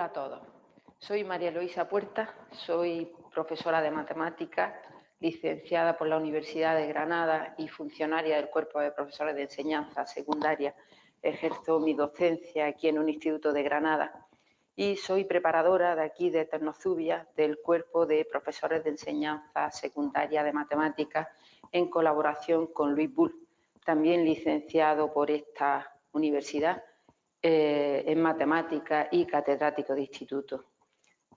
Hola a todos, soy María Eloísa Puerta, soy profesora de matemáticas, licenciada por la Universidad de Granada y funcionaria del Cuerpo de Profesores de Enseñanza Secundaria. Ejerzo mi docencia aquí en un instituto de Granada y soy preparadora de aquí de Ternozubia del Cuerpo de Profesores de Enseñanza Secundaria de Matemáticas en colaboración con Luis Bull, también licenciado por esta universidad en matemáticas y catedrático de instituto.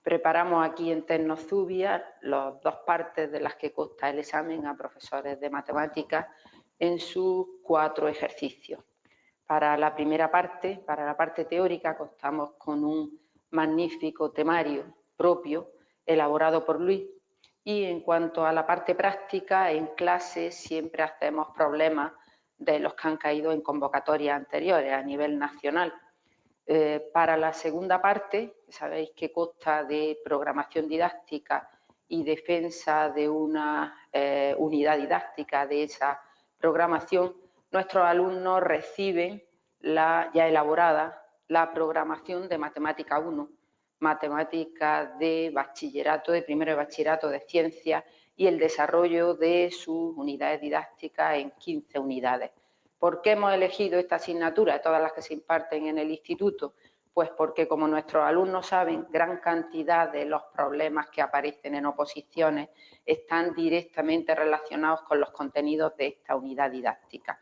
Preparamos aquí en Ternozubia las dos partes de las que consta el examen a profesores de matemáticas en sus 4 ejercicios. Para la primera parte, para la parte teórica, contamos con un magnífico temario propio elaborado por Luis, y en cuanto a la parte práctica, en clase siempre hacemos problemas de los que han caído en convocatorias anteriores a nivel nacional. Para la segunda parte, sabéis que consta de programación didáctica y defensa de una unidad didáctica de esa programación, nuestros alumnos reciben la ya elaborada la programación de Matemática 1, Matemáticas de bachillerato, de primero de bachillerato de ciencias, y el desarrollo de sus unidades didácticas en 15 unidades. ¿Por qué hemos elegido esta asignatura de todas las que se imparten en el instituto? Pues porque, como nuestros alumnos saben, gran cantidad de los problemas que aparecen en oposiciones están directamente relacionados con los contenidos de esta unidad didáctica.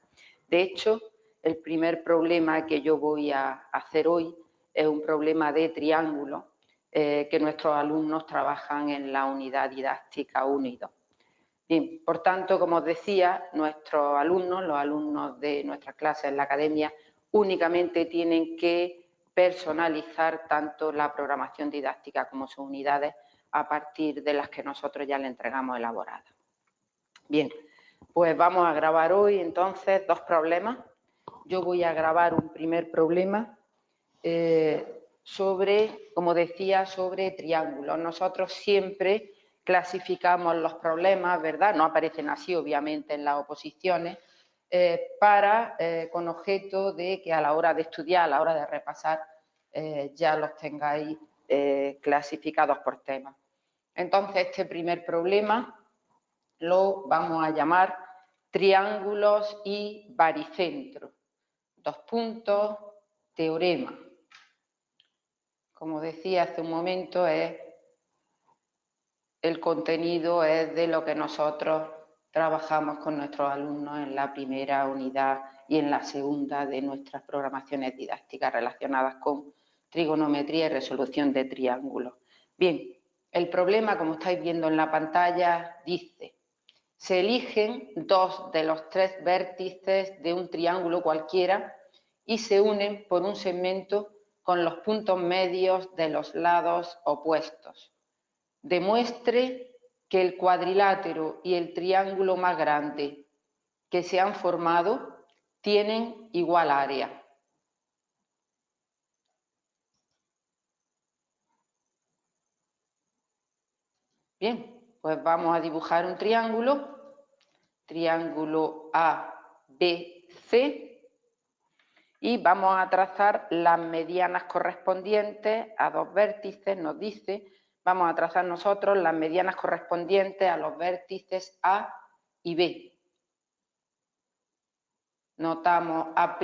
De hecho, el primer problema que yo voy a hacer hoy es un problema de triángulo que nuestros alumnos trabajan en la unidad didáctica 1 y 2. Bien, por tanto, como os decía, nuestros alumnos, los alumnos de nuestras clases en la academia, únicamente tienen que personalizar tanto la programación didáctica como sus unidades a partir de las que nosotros ya le entregamos elaboradas. Bien, pues vamos a grabar hoy entonces 2 problemas. Yo voy a grabar un primer problema sobre, como decía, sobre triángulos. Nosotros siempre clasificamos los problemas, ¿verdad? No aparecen así, obviamente, en las oposiciones, con objeto de que a la hora de estudiar, a la hora de repasar, ya los tengáis clasificados por temas. Entonces, este primer problema lo vamos a llamar triángulos y baricentros. 2 puntos, teorema. Como decía hace un momento, el contenido es de lo que nosotros trabajamos con nuestros alumnos en la primera unidad y en la segunda de nuestras programaciones didácticas relacionadas con trigonometría y resolución de triángulos. Bien, el problema, como estáis viendo en la pantalla, dice: se eligen 2 de los 3 vértices de un triángulo cualquiera y se unen por un segmento con los puntos medios de los lados opuestos. Demuestre que el cuadrilátero y el triángulo más grande que se han formado tienen igual área. Bien, pues vamos a dibujar un triángulo, triángulo ABC, y vamos a trazar las medianas correspondientes a 2 vértices. Nos dice, vamos a trazar nosotros las medianas correspondientes a los vértices A y B. Notamos A'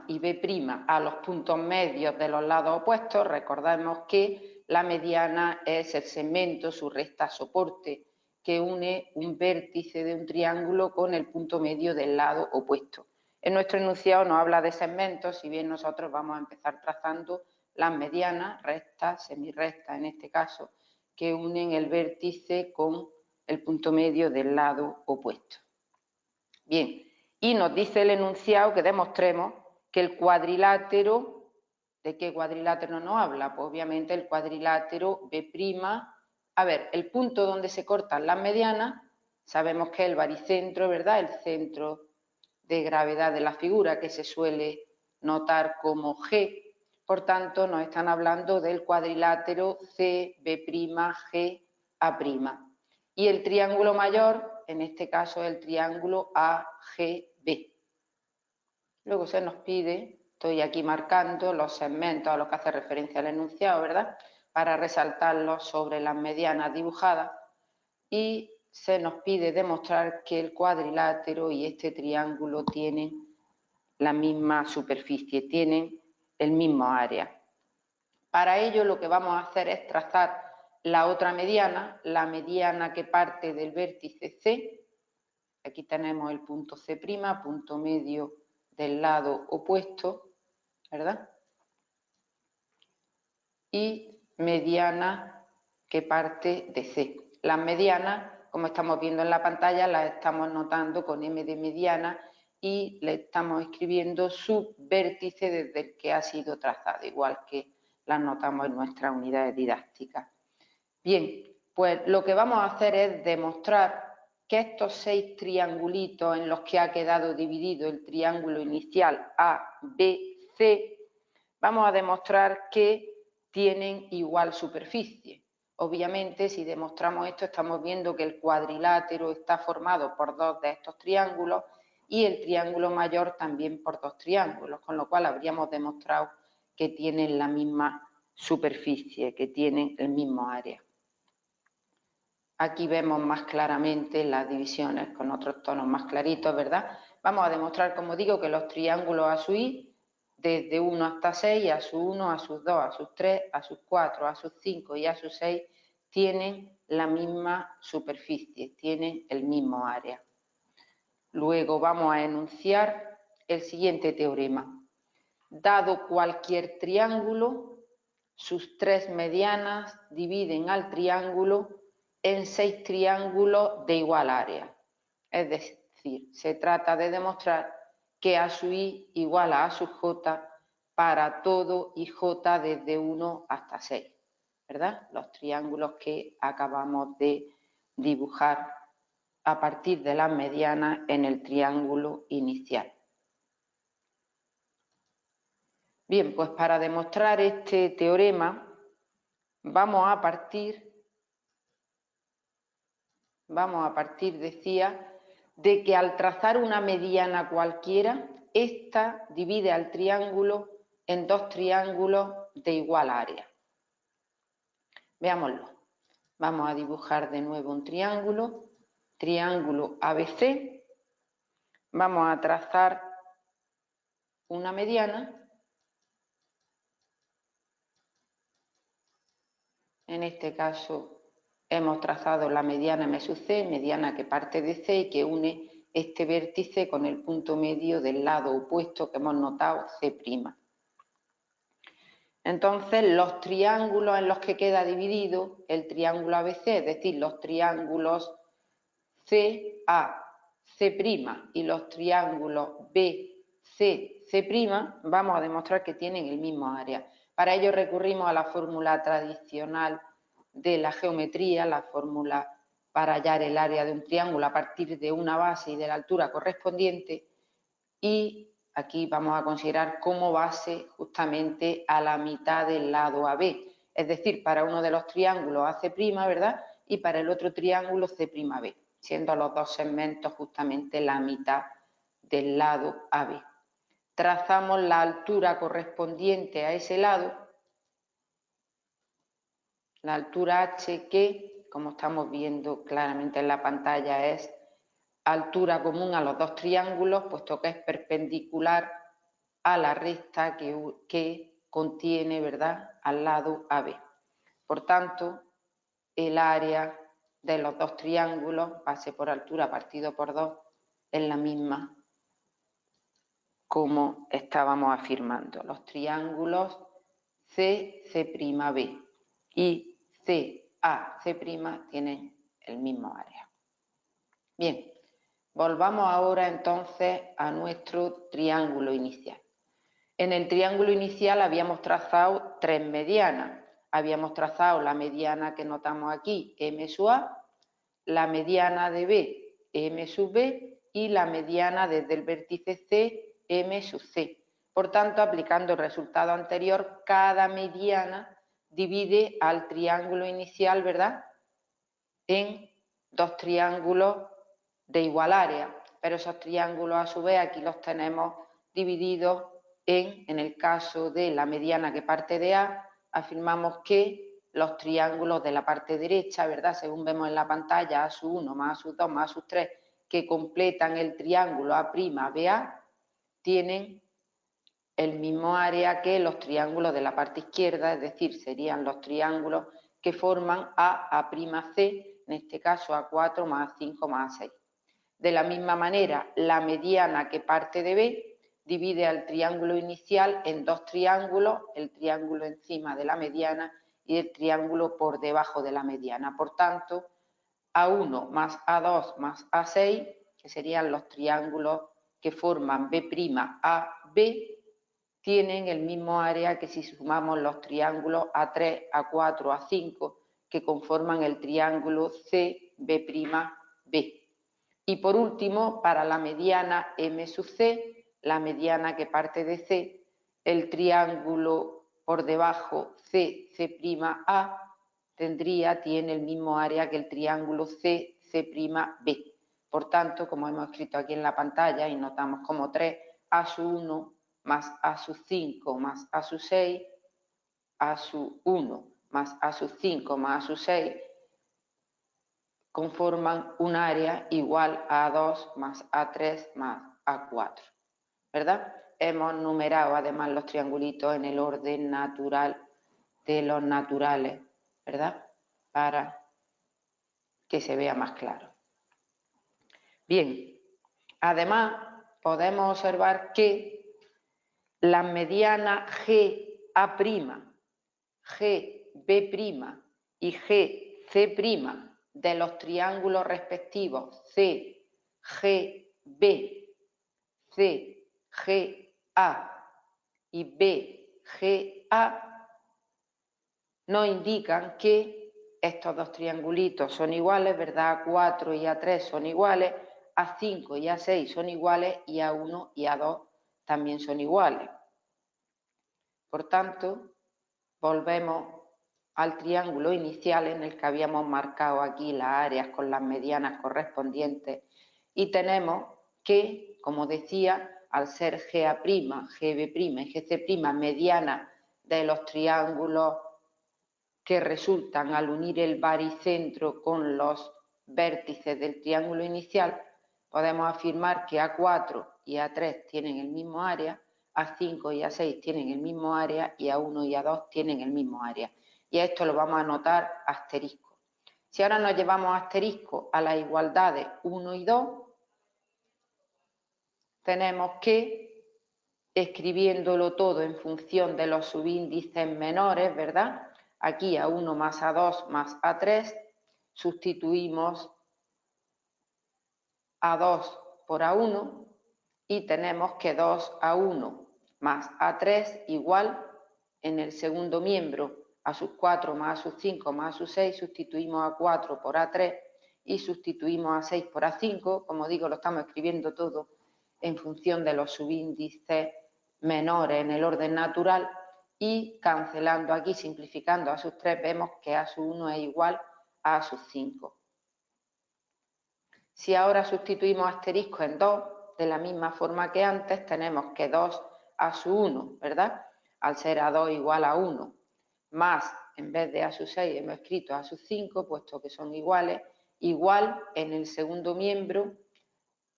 y B' a los puntos medios de los lados opuestos. Recordemos que la mediana es el segmento, su recta soporte, que une un vértice de un triángulo con el punto medio del lado opuesto. En nuestro enunciado nos habla de segmentos, si bien nosotros vamos a empezar trazando las medianas, rectas, semirrectas en este caso, que unen el vértice con el punto medio del lado opuesto. Bien, y nos dice el enunciado que demostremos que el cuadrilátero, ¿de qué cuadrilátero nos habla? Pues obviamente el cuadrilátero B', a ver, el punto donde se cortan las medianas, sabemos que es el baricentro, ¿verdad? El centro de gravedad de la figura, que se suele notar como G. Por tanto, nos están hablando del cuadrilátero CB', GA'. Y el triángulo mayor, en este caso, el triángulo AGB. Luego se nos pide Estoy aquí marcando los segmentos a los que hace referencia el enunciado, ¿verdad? Para resaltarlos sobre las medianas dibujadas. Y se nos pide demostrar que el cuadrilátero y este triángulo tienen la misma superficie, tienen el mismo área. Para ello lo que vamos a hacer es trazar la otra mediana, la mediana que parte del vértice C. Aquí tenemos el punto C', punto medio del lado opuesto, ¿verdad? Y mediana que parte de C. Las medianas, como estamos viendo en la pantalla, las estamos notando con M de mediana y le estamos escribiendo su vértice desde el que ha sido trazado, igual que las notamos en nuestras unidades didácticas. Bien, pues lo que vamos a hacer es demostrar que estos 6 triangulitos en los que ha quedado dividido el triángulo inicial A, B, C, vamos a demostrar que tienen igual superficie. Obviamente, si demostramos esto, estamos viendo que el cuadrilátero está formado por 2 de estos triángulos y el triángulo mayor también por 2 triángulos, con lo cual habríamos demostrado que tienen la misma superficie, que tienen el mismo área. Aquí vemos más claramente las divisiones con otros tonos más claritos, ¿verdad? Vamos a demostrar, como digo, que los triángulos a su i, desde 1 hasta 6, a su 1, a sus 2, a sus 3, a sus 4, a sus 5 y a sus 6, tienen la misma superficie, tienen el mismo área. Luego vamos a enunciar el siguiente teorema. Dado cualquier triángulo, sus 3 medianas dividen al triángulo en 6 triángulos de igual área. Es decir, se trata de demostrar que A sub i igual a sub j para todo i j desde 1 hasta 6, ¿verdad? Los triángulos que acabamos de dibujar a partir de las medianas en el triángulo inicial. Bien, pues para demostrar este teorema vamos a partir, decía, de que al trazar una mediana cualquiera, esta divide al triángulo en 2 triángulos de igual área. Veámoslo. Vamos a dibujar de nuevo un triángulo ABC. Vamos a trazar una mediana. En este caso hemos trazado la mediana M sub C, mediana que parte de C y que une este vértice con el punto medio del lado opuesto que hemos notado C'. Entonces, los triángulos en los que queda dividido el triángulo ABC, es decir, los triángulos CA, C' y los triángulos BC, C', vamos a demostrar que tienen el mismo área. Para ello recurrimos a la fórmula tradicional de la geometría, la fórmula para hallar el área de un triángulo a partir de una base y de la altura correspondiente, y aquí vamos a considerar como base justamente a la mitad del lado AB, es decir, para uno de los triángulos AC', ¿verdad? Y para el otro triángulo C'B, siendo los dos segmentos justamente la mitad del lado AB. Trazamos la altura correspondiente a ese lado, la altura H, que, como estamos viendo claramente en la pantalla, es altura común a los dos triángulos, puesto que es perpendicular a la recta que contiene, ¿verdad?, al lado AB. Por tanto, el área de los dos triángulos, base por altura partido por 2, es la misma como estábamos afirmando. Los triángulos CC'B y CAC' tienen el mismo área. Bien, volvamos ahora entonces a nuestro triángulo inicial. En el triángulo inicial habíamos trazado 3 medianas. Habíamos trazado la mediana que notamos aquí, M sub A, la mediana de B, M sub B, y la mediana desde el vértice C, M sub C. Por tanto, aplicando el resultado anterior, cada mediana divide al triángulo inicial, ¿verdad?, en 2 triángulos de igual área, pero esos triángulos a su vez aquí los tenemos divididos en el caso de la mediana que parte de A, afirmamos que los triángulos de la parte derecha, ¿verdad? Según vemos en la pantalla, A sub 1 más A sub 2 más A sub 3, que completan el triángulo A'BA, tienen el mismo área que los triángulos de la parte izquierda, es decir, serían los triángulos que forman A'C, en este caso A4 más A5 más A6. De la misma manera, la mediana que parte de B divide al triángulo inicial en dos triángulos, el triángulo encima de la mediana y el triángulo por debajo de la mediana. Por tanto, A1 más A2 más A6, que serían los triángulos que forman B'Ab, tienen el mismo área que si sumamos los triángulos A3, A4, A5, que conforman el triángulo CB'B. Y por último, para la mediana M sub C, la mediana que parte de C, el triángulo por debajo CC'A tiene el mismo área que el triángulo CC'B. Por tanto, como hemos escrito aquí en la pantalla y notamos como 3, A sub 1 más A sub 5 más A sub 6, A sub 1 más A sub 5 más A sub 6, conforman un área igual a A2 más A3 más A4, ¿verdad? Hemos numerado además los triangulitos en el orden natural de los naturales, ¿verdad? Para que se vea más claro. Bien, además podemos observar que las medianas GA', GB' y GC' de los triángulos respectivos CGB, CGA y BGA nos indican que estos dos triangulitos son iguales, ¿verdad? A4 y A3 son iguales, A5 y A6 son iguales y A1 y A2 también son iguales. Por tanto, volvemos al triángulo inicial en el que habíamos marcado aquí las áreas con las medianas correspondientes y tenemos que, como decía, al ser GA', GB' y GC' medianas de los triángulos que resultan al unir el baricentro con los vértices del triángulo inicial, podemos afirmar que A4 y A3 tienen el mismo área, A5 y A6 tienen el mismo área y A1 y A2 tienen el mismo área. Y a esto lo vamos a anotar asterisco. Si ahora nos llevamos asterisco a las igualdades 1 y 2, tenemos que, escribiéndolo todo en función de los subíndices menores, ¿verdad? Aquí A1 más A2 más A3, sustituimos A2 por A1 y tenemos que 2A1 más A3 igual, en el segundo miembro, A sub 4 más A sub 5 más A sub 6, sustituimos A4 por A3 y sustituimos A6 por A5, como digo, lo estamos escribiendo todo en función de los subíndices menores en el orden natural y cancelando aquí, simplificando A sub 3, vemos que A sub 1 es igual a A sub 5. Si ahora sustituimos asterisco en 2, de la misma forma que antes, tenemos que 2 A sub 1, ¿verdad? Al ser A2 igual a 1, más, en vez de A sub 6 hemos escrito A sub 5, puesto que son iguales, igual en el segundo miembro,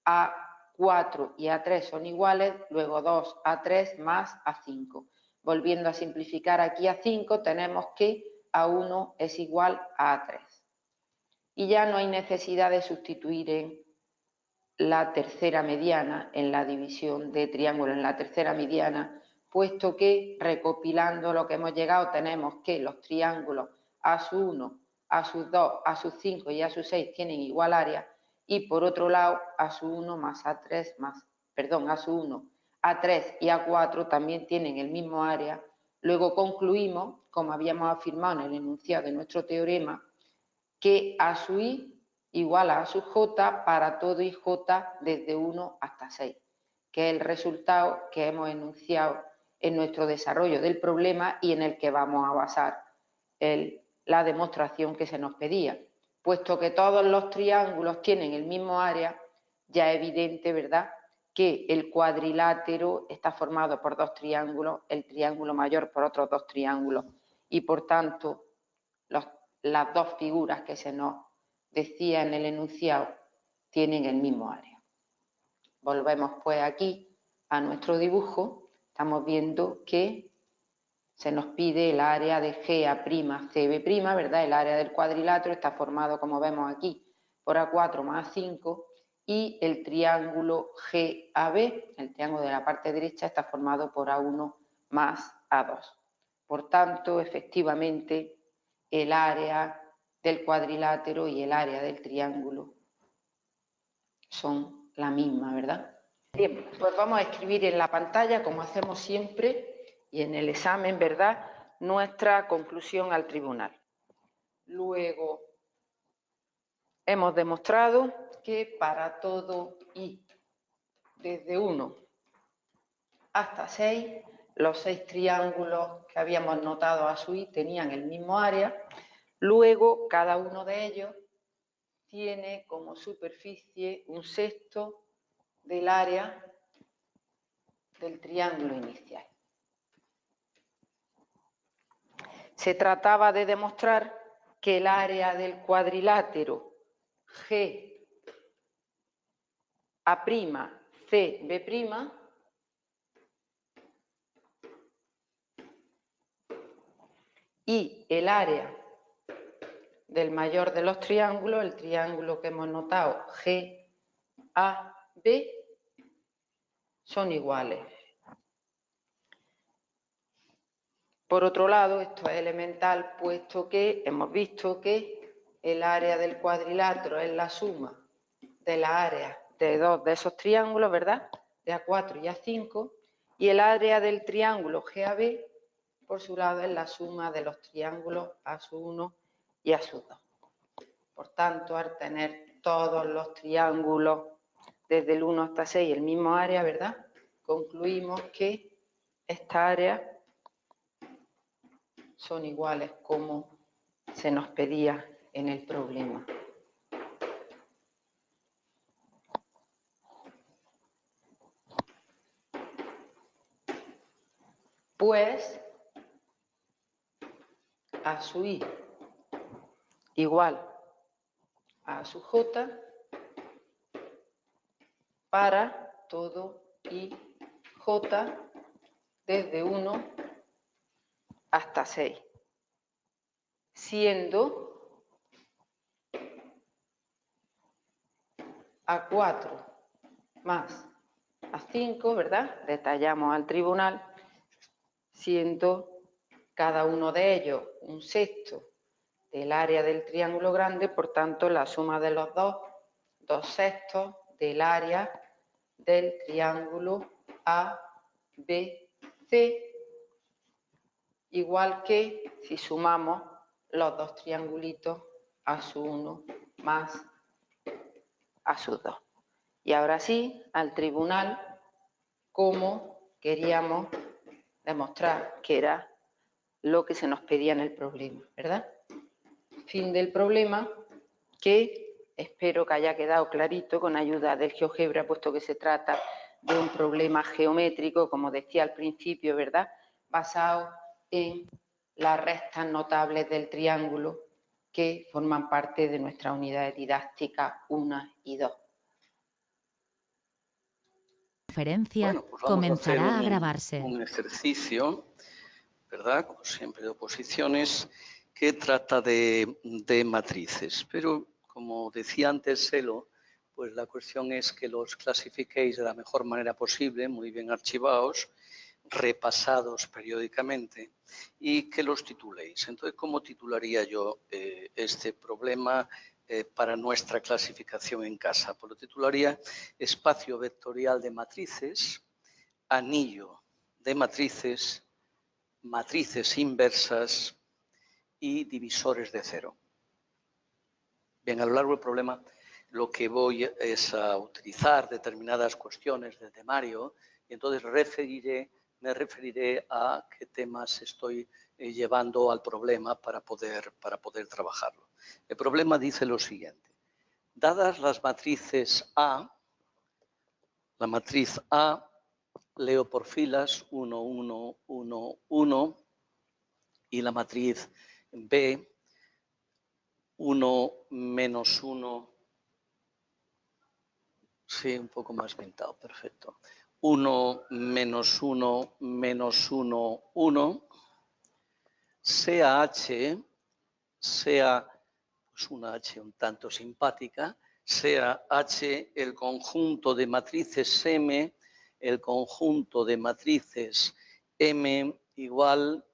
A4 y A3 son iguales, luego 2 A3 más A5. Volviendo a simplificar aquí A5, tenemos que A1 es igual a A3. Y ya no hay necesidad de sustituir en la tercera mediana, en la división de triángulo en la tercera mediana, puesto que, recopilando lo que hemos llegado, tenemos que los triángulos A sub 1, A sub 2, A sub 5 y A sub 6 tienen igual área, y por otro lado, A sub 1 más A3 más, perdón, A sub 1, A3 y A4 también tienen el mismo área. Luego concluimos, como habíamos afirmado en el enunciado de nuestro teorema, que A sub I igual a sub J para todo IJ desde 1 hasta 6, que es el resultado que hemos enunciado en nuestro desarrollo del problema y en el que vamos a basar la demostración que se nos pedía. Puesto que todos los triángulos tienen el mismo área, ya es evidente, ¿verdad?, que el cuadrilátero está formado por dos triángulos, el triángulo mayor por otros dos triángulos, y por tanto las dos figuras que se nos decía en el enunciado tienen el mismo área. Volvemos pues aquí a nuestro dibujo. Estamos viendo que se nos pide el área de GA'CB', ¿verdad? El área del cuadrilátero está formado, como vemos aquí, por A4 más 5, y el triángulo GAB, el triángulo de la parte derecha, está formado por A1 más A2. Por tanto, efectivamente, el área del cuadrilátero y el área del triángulo son la misma, ¿verdad? Bien, pues vamos a escribir en la pantalla, como hacemos siempre, y en el examen, ¿verdad?, nuestra conclusión al tribunal. Luego, hemos demostrado que para todo i desde 1 hasta 6, los 6 triángulos que habíamos notado a su i tenían el mismo área. Luego, cada uno de ellos tiene como superficie un sexto del área del triángulo inicial. Se trataba de demostrar que el área del cuadrilátero GA'CB' y el área del mayor de los triángulos, el triángulo que hemos notado GAB, son iguales. Por otro lado, esto es elemental, puesto que hemos visto que el área del cuadrilátero es la suma de la área de dos de esos triángulos, ¿verdad?, de A4 y A5, y el área del triángulo GAB, por su lado, es la suma de los triángulos A1 y A2. Por tanto, al tener todos los triángulos desde el 1 hasta 6 el mismo área, ¿verdad?, concluimos que esta área son iguales como se nos pedía en el problema. Pues a su i igual a su j para todo i j desde 1 hasta 6, siendo A4 más A5, ¿verdad? Detallamos al tribunal, siendo cada uno de ellos un sexto del área del triángulo grande, por tanto, la suma de los dos sextos del área del triángulo ABC, igual que si sumamos los dos triangulitos A1 más A2. Y ahora sí, al tribunal, como queríamos demostrar que era lo que se nos pedía en el problema, ¿verdad? Fin del problema, que espero que haya quedado clarito con ayuda del GeoGebra, puesto que se trata de un problema geométrico, como decía al principio, ¿verdad?, basado en las restas notables del triángulo que forman parte de nuestra unidad didáctica 1 y 2. Bueno, pues vamos a hacer un ejercicio, ¿verdad?, como siempre de oposiciones, que trata de matrices. Pero, como decía antes Selo, pues la cuestión es que los clasifiquéis de la mejor manera posible, muy bien archivados, repasados periódicamente, y que los tituléis. Entonces, ¿cómo titularía yo este problema para nuestra clasificación en casa? Pues lo titularía espacio vectorial de matrices, anillo de matrices, matrices inversas y divisores de cero. Bien, a lo largo del problema lo que voy es a utilizar determinadas cuestiones del temario y entonces me referiré a qué temas estoy llevando al problema para poder trabajarlo. El problema dice lo siguiente. Dadas las matrices A, La matriz A, leo por filas, 1, 1, 1, 1, y la matriz B, 1, menos 1, sí, un poco más pintado, perfecto. 1, menos 1, menos 1, 1, sea H, sea pues una H un tanto simpática, sea H el conjunto de matrices M, el conjunto de matrices M igual,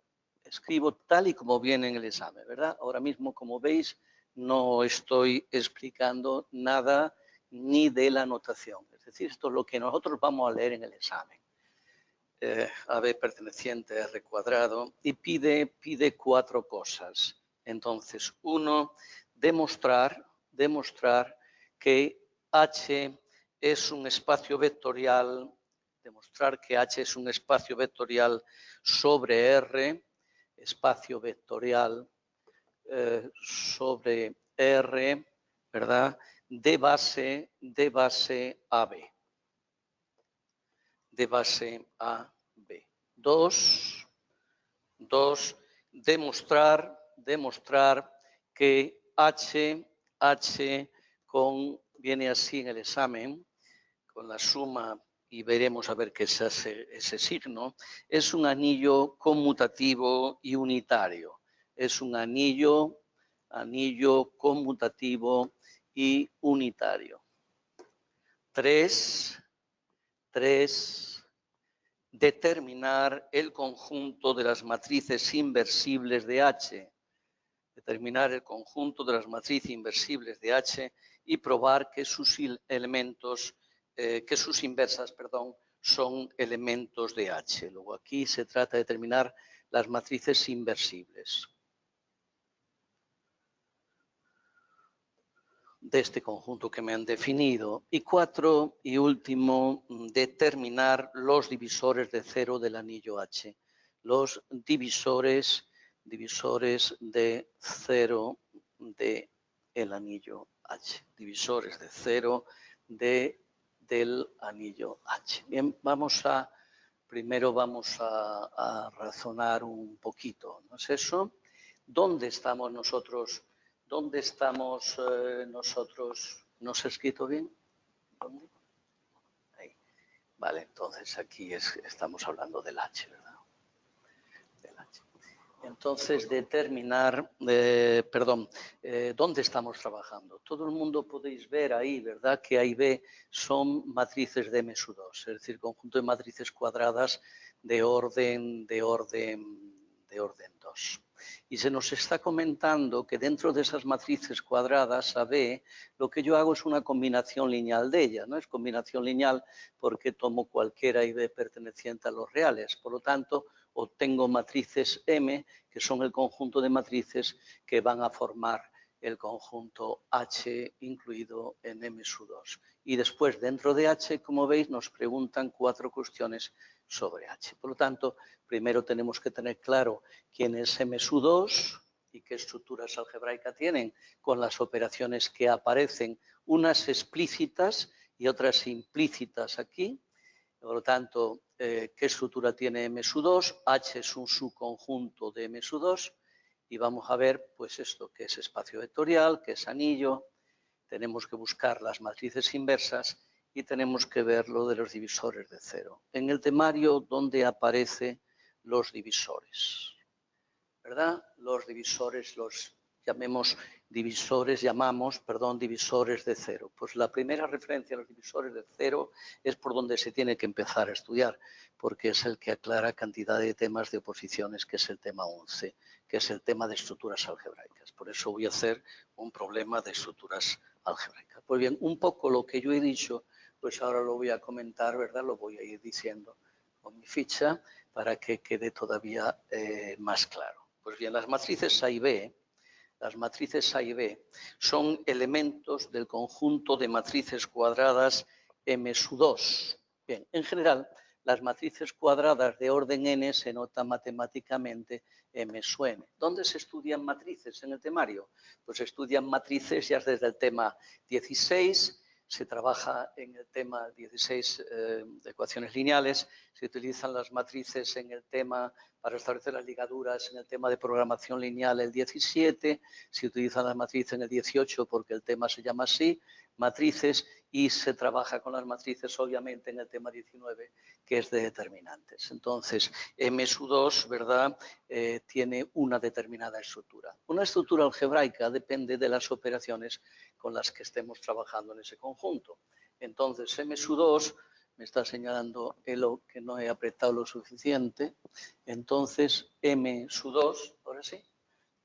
escribo tal y como viene en el examen, ¿verdad? Ahora mismo, como veis, no estoy explicando nada ni de la notación. Es decir, esto es lo que nosotros vamos a leer en el examen. AB perteneciente a R cuadrado y pide 4 cosas. Entonces, 1, demostrar que H es un espacio vectorial, sobre R, espacio vectorial sobre R, ¿verdad? De base AB. De base A, B. 2, demostrar que H viene así en el examen, con la suma, y veremos a ver qué es ese signo, es un anillo conmutativo y unitario. Es un anillo conmutativo y unitario. 3, determinar el conjunto de las matrices inversibles de H. Determinar el conjunto de las matrices inversibles de H y probar que sus elementos, que sus inversas, perdón, son elementos de H. Luego aquí se trata de determinar las matrices inversibles de este conjunto que me han definido. Y 4, y último, determinar los divisores de cero del anillo H. Los divisores de cero del anillo H. Divisores de cero del anillo H. Bien, primero vamos a razonar un poquito, ¿no es eso? ¿Dónde estamos nosotros? ¿Dónde estamos nosotros? ¿No se ha escrito bien? ¿Dónde? Ahí. Vale, entonces aquí estamos hablando del H, ¿verdad? Del H. Entonces, determinar, ¿dónde estamos trabajando? Todo el mundo podéis ver ahí, ¿verdad? Que A y B son matrices de M sub 2, es decir, conjunto de matrices cuadradas de orden 2. Y se nos está comentando que dentro de esas matrices cuadradas AB, lo que yo hago es una combinación lineal de ellas, ¿no? Es combinación lineal porque tomo cualquiera y B perteneciente a los reales. Por lo tanto, obtengo matrices M, que son el conjunto de matrices que van a formar el conjunto H incluido en M sub 2. Y después, dentro de H, como veis, nos preguntan 4 cuestiones sobre H. Por lo tanto, primero tenemos que tener claro quién es M sub 2 y qué estructuras algebraicas tienen con las operaciones que aparecen, unas explícitas y otras implícitas aquí. Por lo tanto, ¿qué estructura tiene M sub 2? H es un subconjunto de M sub 2 y vamos a ver pues esto, que es espacio vectorial, que es anillo. Tenemos que buscar las matrices inversas y tenemos que ver lo de los divisores de cero. En el temario, ¿dónde aparecen los divisores? ¿Verdad? Los divisores, llamamos divisores de cero. Pues la primera referencia a los divisores de cero es por donde se tiene que empezar a estudiar, porque es el que aclara cantidad de temas de oposiciones, que es el tema 11, que es el tema de estructuras algebraicas. Por eso voy a hacer un problema de estructuras algebraicas. Pues bien, un poco lo que yo he dicho, pues ahora lo voy a comentar, ¿verdad? Lo voy a ir diciendo con mi ficha para que quede todavía más claro. Pues bien, las matrices A y B son elementos del conjunto de matrices cuadradas M sub 2. Bien, en general, las matrices cuadradas de orden n se notan matemáticamente M sub n. ¿Dónde se estudian matrices en el temario? Pues se estudian matrices ya desde el tema 16, se trabaja en el tema 16 de ecuaciones lineales, se utilizan las matrices en el tema para establecer las ligaduras, en el tema de programación lineal el 17, se utilizan las matrices en el 18 porque el tema se llama así, matrices, y se trabaja con las matrices obviamente en el tema 19, que es de determinantes. Entonces, M2, ¿verdad?, tiene una determinada estructura. Una estructura algebraica depende de las operaciones con las que estemos trabajando en ese conjunto. Entonces, M2, me está señalando Elo que no he apretado lo suficiente, entonces M2, ahora sí,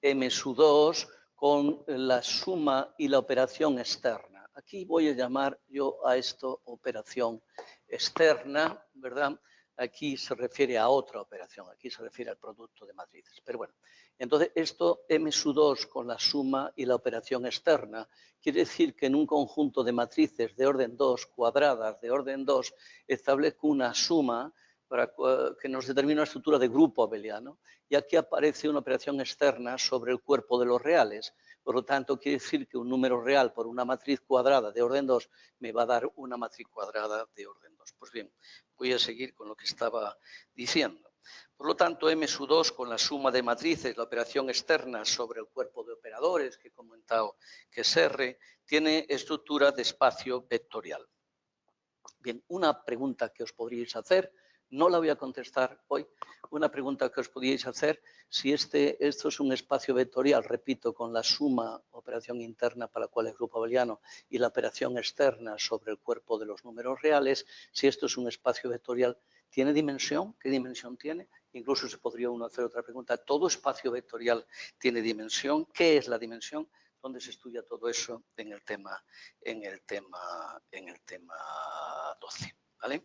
M2 con la suma y la operación externa. Aquí voy a llamar yo a esto operación externa, ¿verdad? Aquí se refiere a otra operación, aquí se refiere al producto de matrices. Pero bueno, entonces esto M2 con la suma y la operación externa quiere decir que en un conjunto de matrices de orden 2, cuadradas de orden 2, establezco una suma para que nos determine una estructura de grupo abeliano, y aquí aparece una operación externa sobre el cuerpo de los reales. Por lo tanto, quiere decir que un número real por una matriz cuadrada de orden 2 me va a dar una matriz cuadrada de orden 2. Pues bien, voy a seguir con lo que estaba diciendo. Por lo tanto, M2 con la suma de matrices, la operación externa sobre el cuerpo de operadores que he comentado que es R, tiene estructura de espacio vectorial. Bien, una pregunta que os podríais hacer, no la voy a contestar hoy, una pregunta que os podríais hacer, si esto es un espacio vectorial, repito, con la suma, operación interna para la cual es grupo abeliano, y la operación externa sobre el cuerpo de los números reales, si esto es un espacio vectorial, ¿tiene dimensión? ¿Qué dimensión tiene? Incluso se podría uno hacer otra pregunta, ¿todo espacio vectorial tiene dimensión? ¿Qué es la dimensión? ¿Dónde se estudia todo eso? En el tema 12, ¿vale?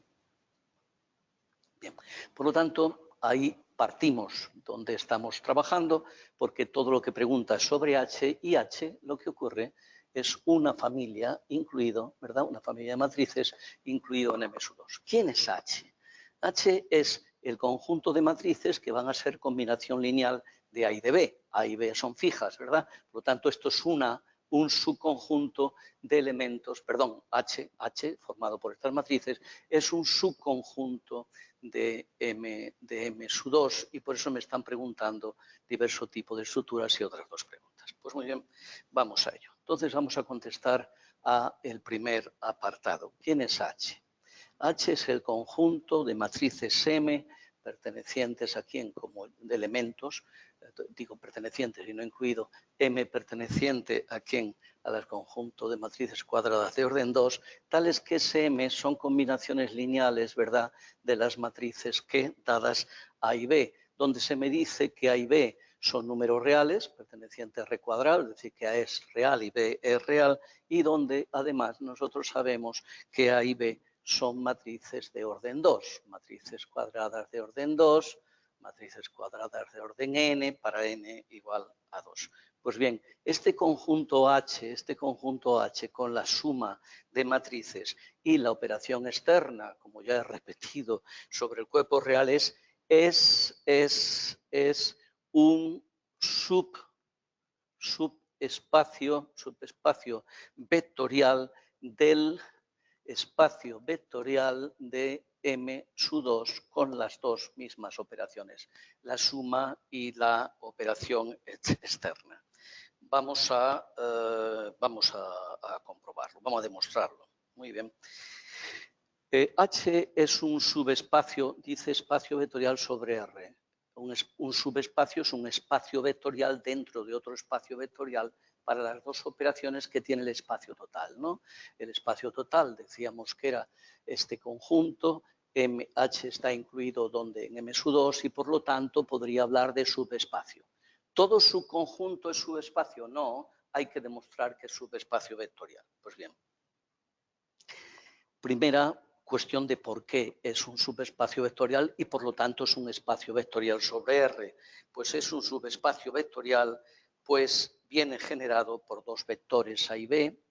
Bien, por lo tanto, ahí partimos donde estamos trabajando, porque todo lo que pregunta es sobre H, y H lo que ocurre es una familia incluido, ¿verdad? Una familia de matrices incluido en M2. ¿Quién es H? H es el conjunto de matrices que van a ser combinación lineal de A y de B. A y B son fijas, ¿verdad? Por lo tanto, esto es un subconjunto de elementos, perdón, H formado por estas matrices, es un subconjunto de M2, y por eso me están preguntando diversos tipos de estructuras y otras dos preguntas. Pues muy bien, vamos a ello. Entonces vamos a contestar a el primer apartado. ¿Quién es H? H es el conjunto de matrices M pertenecientes a quién como de elementos, digo pertenecientes y no incluido, M perteneciente a quién, al conjunto de matrices cuadradas de orden 2, tales que SM son combinaciones lineales, ¿verdad?, de las matrices que dadas A y B, donde se me dice que A y B son números reales, pertenecientes a R cuadrado, es decir, que A es real y B es real, y donde además nosotros sabemos que A y B son matrices de orden 2, matrices cuadradas de orden 2, matrices cuadradas de orden n para n igual a 2. Pues bien, este conjunto H con la suma de matrices y la operación externa, como ya he repetido, sobre el cuerpo real es un subespacio vectorial del espacio vectorial de M2 con las dos mismas operaciones, la suma y la operación externa. Vamos a comprobarlo, vamos a demostrarlo. Muy bien. H es un subespacio, dice espacio vectorial sobre R. Un subespacio es un espacio vectorial dentro de otro espacio vectorial para las dos operaciones que tiene el espacio total, ¿no? El espacio total, decíamos que era este conjunto, H está incluido donde en M2 y por lo tanto podría hablar de subespacio. ¿Todo subconjunto es subespacio? No, hay que demostrar que es subespacio vectorial. Pues bien, primera cuestión de por qué es un subespacio vectorial y por lo tanto es un espacio vectorial sobre R. Pues es un subespacio vectorial, pues viene generado por dos vectores A y B,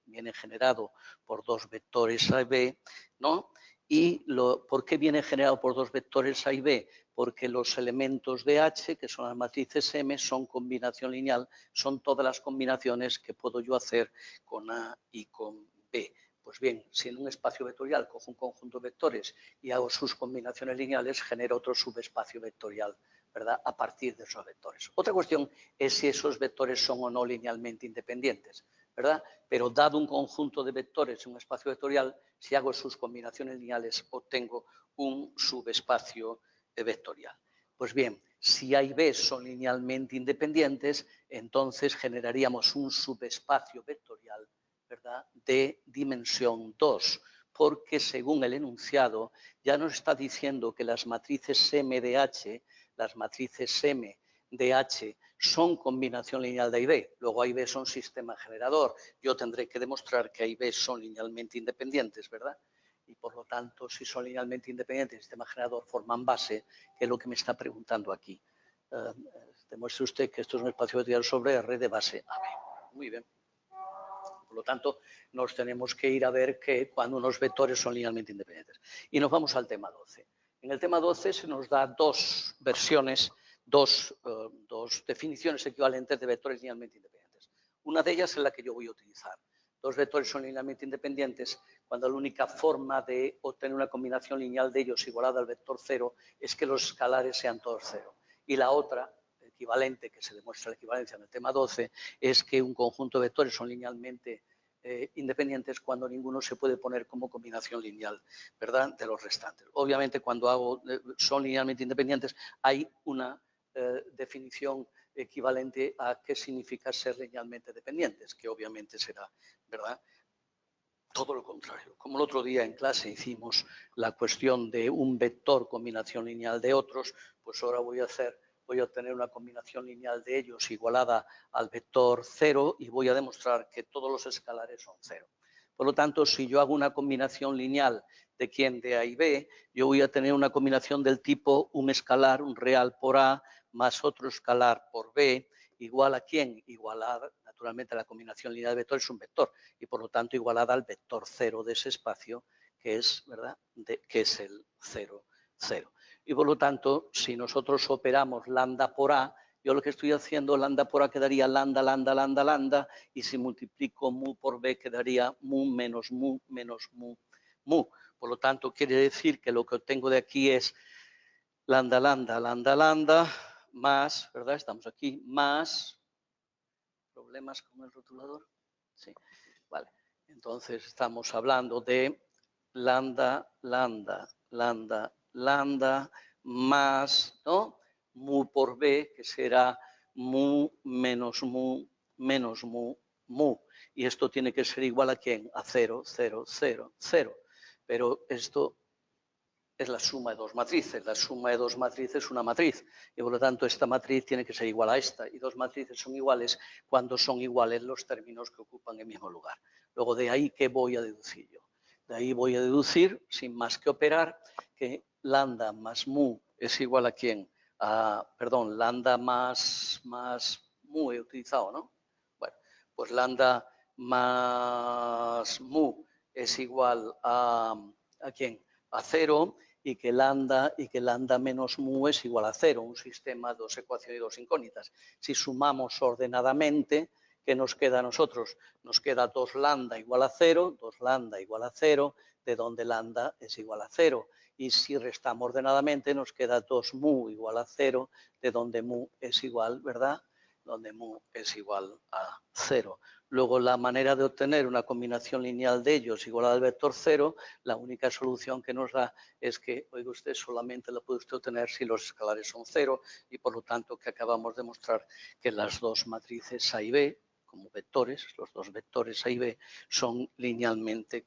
¿no? ¿Y por qué viene generado por dos vectores A y B? Porque los elementos de H, que son las matrices M, son combinación lineal, son todas las combinaciones que puedo yo hacer con A y con B. Pues bien, si en un espacio vectorial cojo un conjunto de vectores y hago sus combinaciones lineales, genero otro subespacio vectorial, ¿verdad?, a partir de esos vectores. Otra cuestión es si esos vectores son o no linealmente independientes, ¿verdad? Pero dado un conjunto de vectores en un espacio vectorial, si hago sus combinaciones lineales, obtengo un subespacio vectorial. Pues bien, si A y B son linealmente independientes, entonces generaríamos un subespacio vectorial, ¿verdad?, de dimensión 2, porque según el enunciado ya nos está diciendo que las matrices M de H, las matrices M de H son combinación lineal de A y B, luego A y B son sistema generador. Yo tendré que demostrar que A y B son linealmente independientes, ¿verdad? Y por lo tanto, si son linealmente independientes, el sistema generador forman base, que es lo que me está preguntando aquí. Demuestre usted que esto es un espacio vectorial sobre R de base AB. Muy bien. Por lo tanto, nos tenemos que ir a ver que cuando unos vectores son linealmente independientes. Y nos vamos al tema 12. En el tema 12 se nos da dos versiones, dos definiciones equivalentes de vectores linealmente independientes. Una de ellas es la que yo voy a utilizar. Dos vectores son linealmente independientes cuando la única forma de obtener una combinación lineal de ellos igualada al vector 0 es que los escalares sean todos 0. Y la otra, equivalente, que se demuestra la equivalencia en el tema 12, es que un conjunto de vectores son linealmente independientes cuando ninguno se puede poner como combinación lineal, ¿verdad?, de los restantes. Obviamente, cuando son linealmente independientes, hay una definición equivalente a qué significa ser linealmente dependientes, que obviamente será, ¿verdad?, todo lo contrario. Como el otro día en clase hicimos la cuestión de un vector combinación lineal de otros, pues ahora voy a obtener una combinación lineal de ellos igualada al vector 0 y voy a demostrar que todos los escalares son 0. Por lo tanto, si yo hago una combinación lineal de A y B, yo voy a tener una combinación del tipo un escalar, un real por A, más otro escalar por B, igual a ¿quién? Igualada, naturalmente, la combinación lineal de vectores es un vector y, por lo tanto, igualada al vector 0 de ese espacio, que es, ¿verdad?, que es el 0, 0. Y, por lo tanto, si nosotros operamos lambda por A, yo lo que estoy haciendo, lambda por A quedaría lambda, lambda, lambda, lambda, y si multiplico mu por B quedaría mu menos mu menos mu, mu. Por lo tanto, quiere decir que lo que obtengo de aquí es lambda, lambda, lambda, lambda, más, ¿verdad? Estamos aquí, más, ¿problemas con el rotulador? Sí, vale. Entonces estamos hablando de lambda, lambda, lambda, lambda, más, ¿no?, mu por B, que será mu menos mu menos mu, mu. Y esto tiene que ser igual a ¿quién? A 0, 0, 0, 0. Pero esto es la suma de dos matrices. La suma de dos matrices es una matriz. Y por lo tanto, esta matriz tiene que ser igual a esta. Y dos matrices son iguales cuando son iguales los términos que ocupan el mismo lugar. Luego, de ahí, ¿qué voy a deducir yo? De ahí voy a deducir, sin más que operar, que lambda más mu es igual a ¿quién? Perdón, lambda más mu he utilizado, ¿no? Bueno, pues lambda más mu es igual a ¿quién? A 0, y que lambda menos mu es igual a 0, un sistema de dos ecuaciones y dos incógnitas. Si sumamos ordenadamente, ¿qué nos queda a nosotros? Nos queda 2 lambda igual a 0, 2 lambda igual a 0, de donde lambda es igual a 0. Y si restamos ordenadamente, nos queda 2 mu igual a 0, de donde mu es igual, ¿verdad?, donde mu es igual a 0. Luego, la manera de obtener una combinación lineal de ellos igual al vector 0, la única solución que nos da es que, oiga usted, solamente la puede usted obtener si los escalares son 0 y, por lo tanto, que acabamos de mostrar que las dos matrices A y B, como vectores, los dos vectores A y B, son linealmente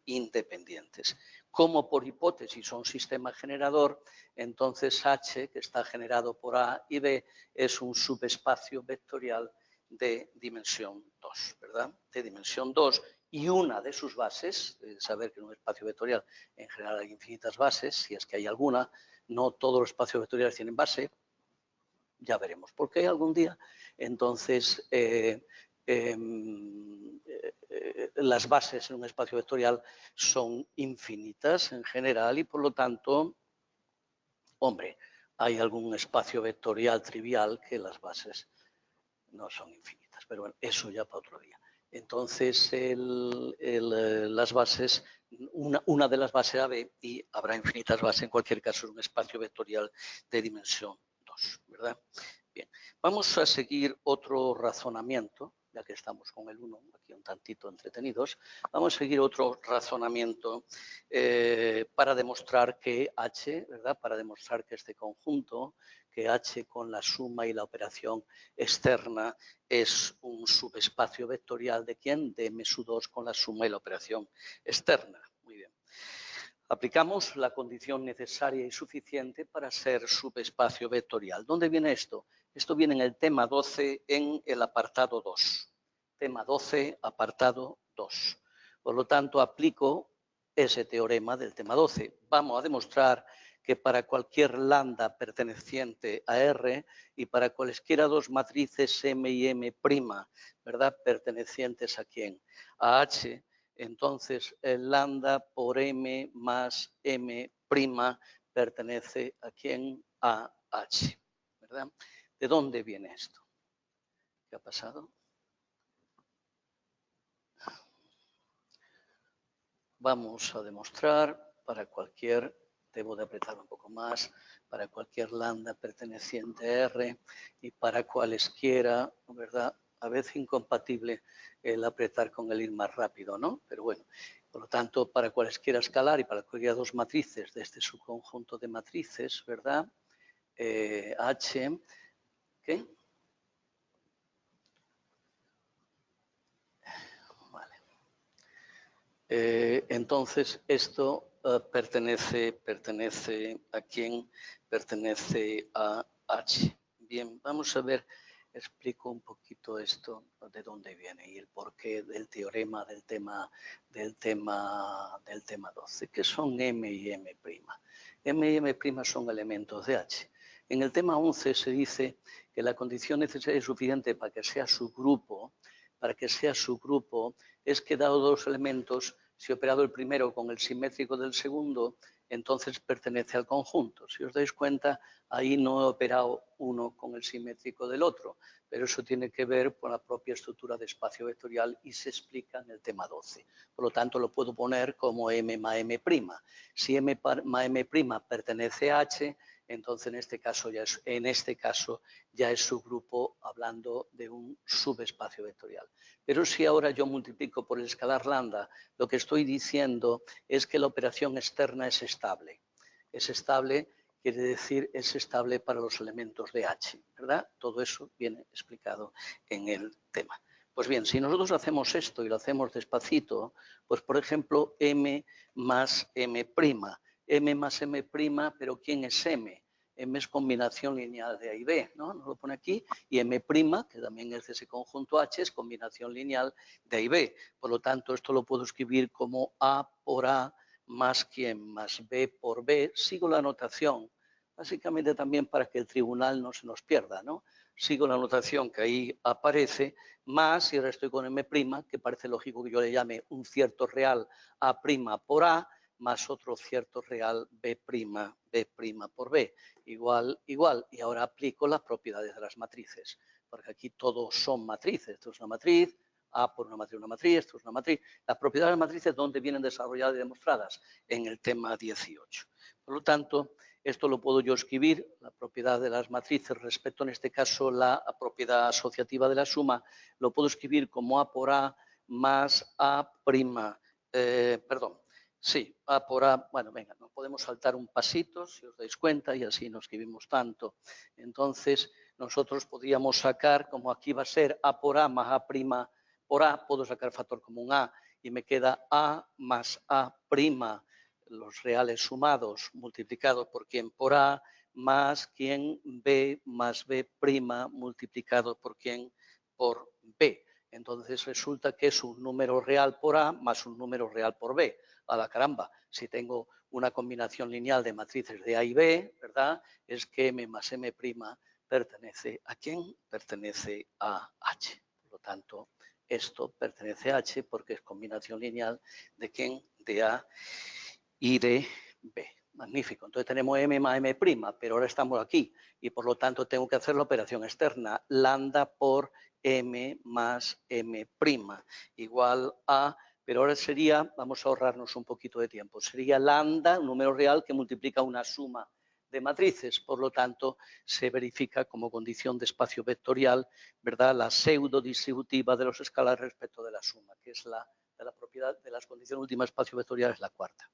independientes. Como por hipótesis son sistema generador, entonces H, que está generado por A y B, es un subespacio vectorial de dimensión 2, ¿verdad? De dimensión 2, y una de sus bases, saber que en un espacio vectorial en general hay infinitas bases, si es que hay alguna, no todos los espacios vectoriales tienen base, ya veremos por qué algún día. Entonces, las bases en un espacio vectorial son infinitas en general y, por lo tanto, hombre, hay algún espacio vectorial trivial que las bases no son infinitas, pero bueno, eso ya para otro día. Entonces, las bases, una de las bases era B y habrá infinitas bases, en cualquier caso, en un espacio vectorial de dimensión 2, ¿verdad? Bien, vamos a seguir otro razonamiento, ya que estamos con el 1, aquí un tantito entretenidos, vamos a seguir otro razonamiento para demostrar que H, ¿verdad? Para demostrar que este conjunto, que H con la suma y la operación externa es un subespacio vectorial de ¿quién? De M2 con la suma y la operación externa. Muy bien. Aplicamos la condición necesaria y suficiente para ser subespacio vectorial. ¿Dónde viene esto? Esto viene en el tema 12 en el apartado 2. Tema 12, apartado 2. Por lo tanto, aplico ese teorema del tema 12. Vamos a demostrar que para cualquier lambda perteneciente a R y para cualesquiera dos matrices M y M', ¿verdad? Pertenecientes a ¿quién? A H, entonces el lambda por M más M' pertenece a ¿quién? A H, ¿verdad? ¿De dónde viene esto? ¿Qué ha pasado? Vamos a demostrar para cualquier, debo de apretar un poco más, para cualquier lambda perteneciente a R y para cualesquiera, ¿verdad? A veces incompatible el apretar con el ir más rápido, ¿no? Pero bueno, por lo tanto, para cualesquiera escalar y para cualquiera dos matrices de este subconjunto de matrices, ¿verdad? H, ¿qué? Vale. Entonces, esto pertenece a quién, pertenece a H. Bien, vamos a ver, explico un poquito esto, de dónde viene y el porqué del teorema del tema 12, que son M y M'. M y M' son elementos de H. En el tema 11 se dice que la condición necesaria y suficiente para que sea subgrupo, es que dado dos elementos, si he operado el primero con el simétrico del segundo, entonces pertenece al conjunto. Si os dais cuenta, ahí no he operado uno con el simétrico del otro, pero eso tiene que ver con la propia estructura de espacio vectorial y se explica en el tema 12. Por lo tanto, lo puedo poner como M más M'. Si M más M' pertenece a H, entonces en este caso ya es subgrupo hablando de un subespacio vectorial. Pero si ahora yo multiplico por el escalar lambda, lo que estoy diciendo es que la operación externa es estable. Es estable, quiere decir, es estable para los elementos de H, ¿verdad? Todo eso viene explicado en el tema. Pues bien, si nosotros hacemos esto y lo hacemos despacito, pues por ejemplo, M más M'. M más M', pero ¿quién es M? M es combinación lineal de A y B, ¿no? Nos lo pone aquí. Y M', que también es de ese conjunto H, es combinación lineal de A y B. Por lo tanto, esto lo puedo escribir como A por A más ¿quién? Más B por B. Sigo la notación, básicamente también para que el tribunal no se nos pierda, ¿no? Sigo la notación que ahí aparece, más, y ahora estoy con M', que parece lógico que yo le llame un cierto real A' por A, más otro cierto real B' por B. Igual. Y ahora aplico las propiedades de las matrices, porque aquí todos son matrices. Esto es una matriz, A por una matriz, esto es una matriz. Las propiedades de las matrices, ¿dónde vienen desarrolladas y demostradas? En el tema 18. Por lo tanto, esto lo puedo yo escribir, la propiedad de las matrices respecto, en este caso, la propiedad asociativa de la suma, lo puedo escribir como A por A más A', sí, A por A, bueno, venga, nos podemos saltar un pasito, si os dais cuenta, y así no escribimos tanto. Entonces, nosotros podríamos sacar, como aquí va a ser A por A más A' por A, puedo sacar factor común A, y me queda A más A', los reales sumados, multiplicados por quién, por A, más quién, B más B' multiplicado por quién, por B. Entonces resulta que es un número real por A más un número real por B. A la caramba, si tengo una combinación lineal de matrices de A y B, ¿verdad? Es que M más M' pertenece a ¿quién? Pertenece a H. Por lo tanto, esto pertenece a H porque es combinación lineal de ¿quién? De A y de B. Magnífico. Entonces tenemos M más M', pero ahora estamos aquí y por lo tanto tengo que hacer la operación externa, lambda por M más M', igual a, pero ahora sería, vamos a ahorrarnos un poquito de tiempo, sería lambda, un número real que multiplica una suma de matrices, por lo tanto, se verifica como condición de espacio vectorial, ¿verdad?, la pseudo distributiva de los escalares respecto de la suma, que es la de la propiedad de las condiciones últimas de espacio vectorial, es la cuarta.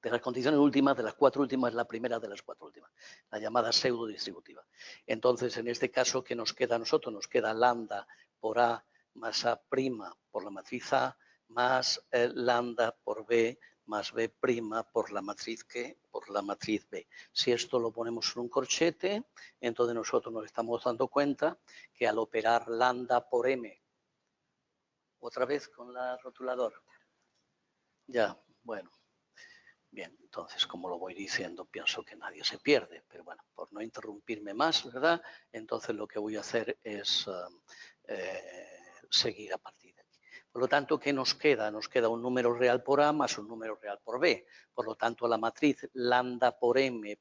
De las condiciones últimas, de las cuatro últimas, la primera de las cuatro últimas, la llamada pseudo distributiva. Entonces, en este caso, ¿qué nos queda a nosotros? Nos queda lambda por A más A' por la matriz A, más lambda por B más B' por la matriz ¿qué? Por la matriz B. Si esto lo ponemos en un corchete, entonces nosotros nos estamos dando cuenta que al operar lambda por M, otra vez con la rotuladora, ya, bueno. Bien, entonces, como lo voy diciendo, pienso que nadie se pierde, pero bueno, por no interrumpirme más, ¿verdad? Entonces lo que voy a hacer es seguir a partir de aquí. Por lo tanto, ¿qué nos queda? Nos queda un número real por A más un número real por B. Por lo tanto, la matriz lambda por M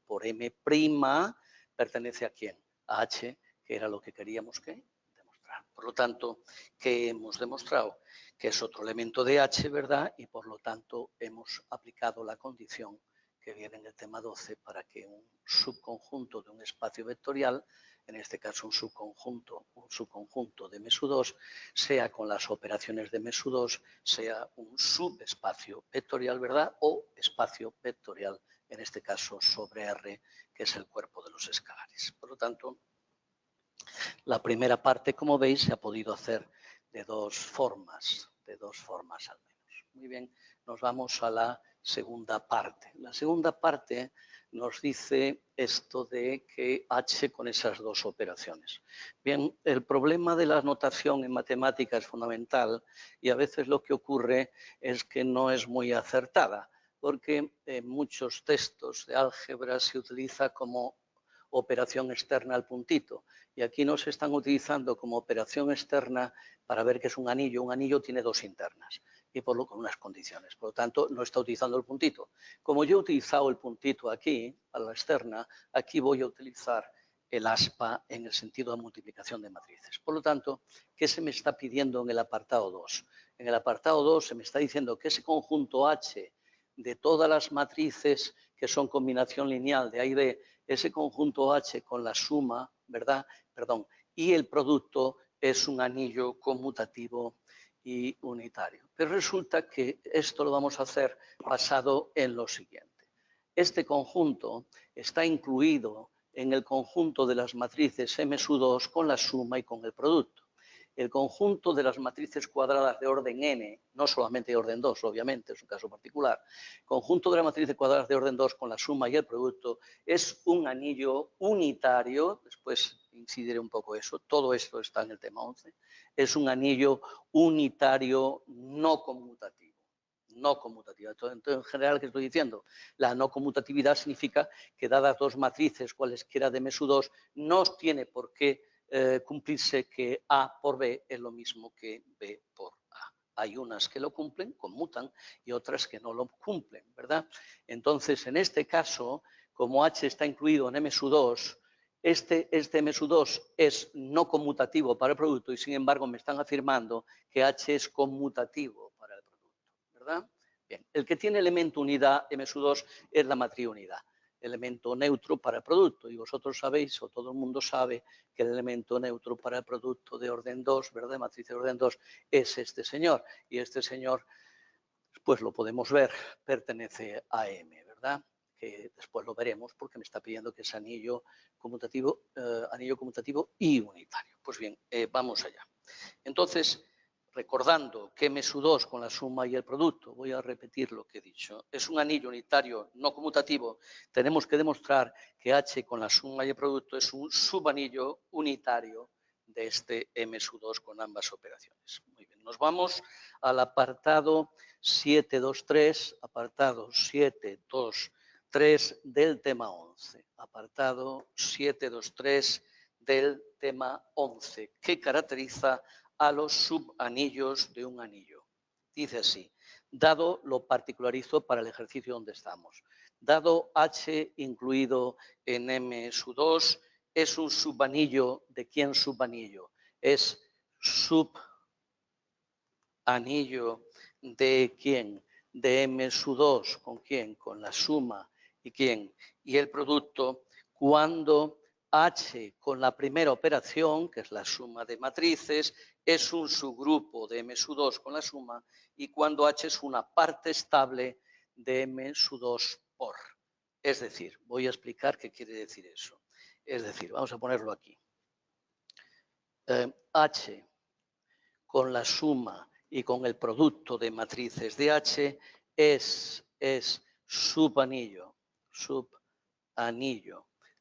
pertenece ¿a quién? A H, que era lo que queríamos que demostrar. Por lo tanto, ¿qué hemos demostrado? Que es otro elemento de H, ¿verdad? Y por lo tanto hemos aplicado la condición que viene en el tema 12 para que un subconjunto de un espacio vectorial, en este caso un subconjunto de M2, sea con las operaciones de M2, sea un subespacio vectorial, ¿verdad? O espacio vectorial, en este caso sobre R, que es el cuerpo de los escalares. Por lo tanto, la primera parte, como veis, se ha podido hacer de dos formas al menos. Muy bien, nos vamos a la segunda parte. La segunda parte nos dice esto de que H con esas dos operaciones. Bien, el problema de la notación en matemática es fundamental y a veces lo que ocurre es que no es muy acertada, porque en muchos textos de álgebra se utiliza como operación externa al puntito. Y aquí nos están utilizando como operación externa para ver que es un anillo. Un anillo tiene dos internas y con unas condiciones. Por lo tanto, no está utilizando el puntito. Como yo he utilizado el puntito aquí, a la externa, aquí voy a utilizar el aspa en el sentido de multiplicación de matrices. Por lo tanto, ¿qué se me está pidiendo en el apartado 2? En el apartado 2 se me está diciendo que ese conjunto H de todas las matrices que son combinación lineal de A y B, ese conjunto H con la suma, ¿verdad? Perdón, y el producto es un anillo conmutativo y unitario. Pero resulta que esto lo vamos a hacer basado en lo siguiente. Este conjunto está incluido en el conjunto de las matrices M2 con la suma y con el producto. El conjunto de las matrices cuadradas de orden n, no solamente de orden 2, obviamente, es un caso particular, conjunto de las matrices cuadradas de orden 2 con la suma y el producto es un anillo unitario, después incidiré un poco eso, todo esto está en el tema 11, es un anillo unitario no conmutativo. No conmutativa. Entonces, en general, ¿qué estoy diciendo? La no conmutatividad significa que dadas dos matrices, cualesquiera de M2, no tiene por qué cumplirse que A por B es lo mismo que B por A. Hay unas que lo cumplen, conmutan, y otras que no lo cumplen, ¿verdad? Entonces, en este caso, como H está incluido en M2, este M2 es no conmutativo para el producto y, sin embargo, me están afirmando que H es conmutativo para el producto, ¿verdad? Bien, el que tiene elemento unidad M2 es la matriz unidad, elemento neutro para el producto. Y vosotros sabéis, o todo el mundo sabe, que el elemento neutro para el producto de orden 2, ¿verdad? De matriz de orden 2, es este señor. Y este señor, pues lo podemos ver, pertenece a M, ¿verdad? Que después lo veremos porque me está pidiendo que es anillo conmutativo y unitario. Pues bien, vamos allá. Entonces, recordando que M2 con la suma y el producto, voy a repetir lo que he dicho, es un anillo unitario no conmutativo, tenemos que demostrar que H con la suma y el producto es un subanillo unitario de este M2 con ambas operaciones. Muy bien, nos vamos al apartado 723, apartado 723 del tema 11. Apartado 723 del tema 11, que caracteriza a los subanillos de un anillo. Dice así, dado, lo particularizo para el ejercicio donde estamos, dado H incluido en M2, es un subanillo de quién subanillo, es subanillo de ¿quién? De M sub 2, ¿con quién? Con la suma y ¿quién? Y el producto cuando H con la primera operación, que es la suma de matrices, es un subgrupo de M sub 2 con la suma y cuando H es una parte estable de M sub 2 por. Es decir, voy a explicar qué quiere decir eso. Es decir, vamos a ponerlo aquí. H con la suma y con el producto de matrices de H es subanillo.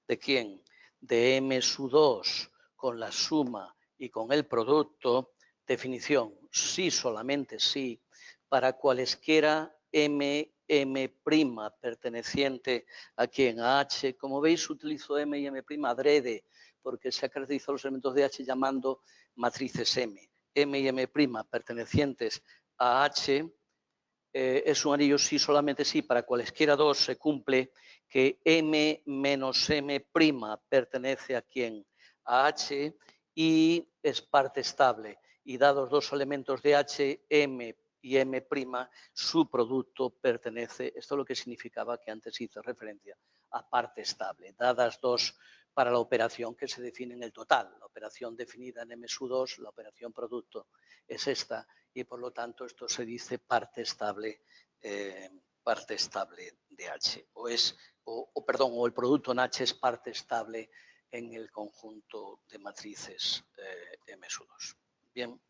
¿De quién? De M sub 2 con la suma y con el producto. Definición, sí, solamente sí, para cualesquiera M perteneciente a quién, a H. Como veis, utilizo M y M' adrede, porque se ha caracterizado los elementos de H llamando matrices M. M y M' pertenecientes a H es un anillo sí, solamente sí, para cualesquiera dos se cumple que M menos M' pertenece a quién, a H y es parte estable. Y dados dos elementos de H, M y M', su producto pertenece, esto es lo que significaba que antes hice referencia a parte estable, dadas dos para la operación que se define en el total. La operación definida en M sub 2, la operación producto es esta y por lo tanto esto se dice parte estable de H. O el producto en H es parte estable en el conjunto de matrices M sub 2. Bien,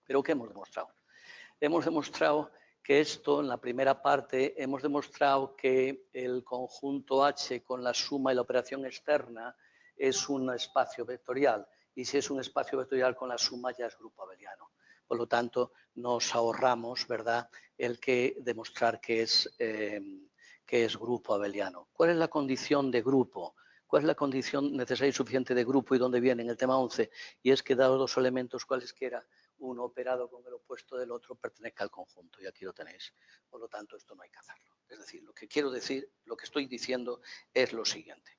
pero ¿qué hemos demostrado? Hemos demostrado que esto, en la primera parte, hemos demostrado que el conjunto H con la suma y la operación externa es un espacio vectorial. Y si es un espacio vectorial con la suma ya es grupo abeliano. Por lo tanto, nos ahorramos, ¿verdad?, el que demostrar que es grupo abeliano. ¿Cuál es la condición de grupo? ¿Cuál es la condición necesaria y suficiente de grupo y dónde viene en el tema 11? Y es que dados dos elementos cualesquiera, uno operado con el opuesto del otro pertenezca al conjunto, y aquí lo tenéis. Por lo tanto, esto no hay que hacerlo. Es decir, lo que quiero decir, lo que estoy diciendo es lo siguiente.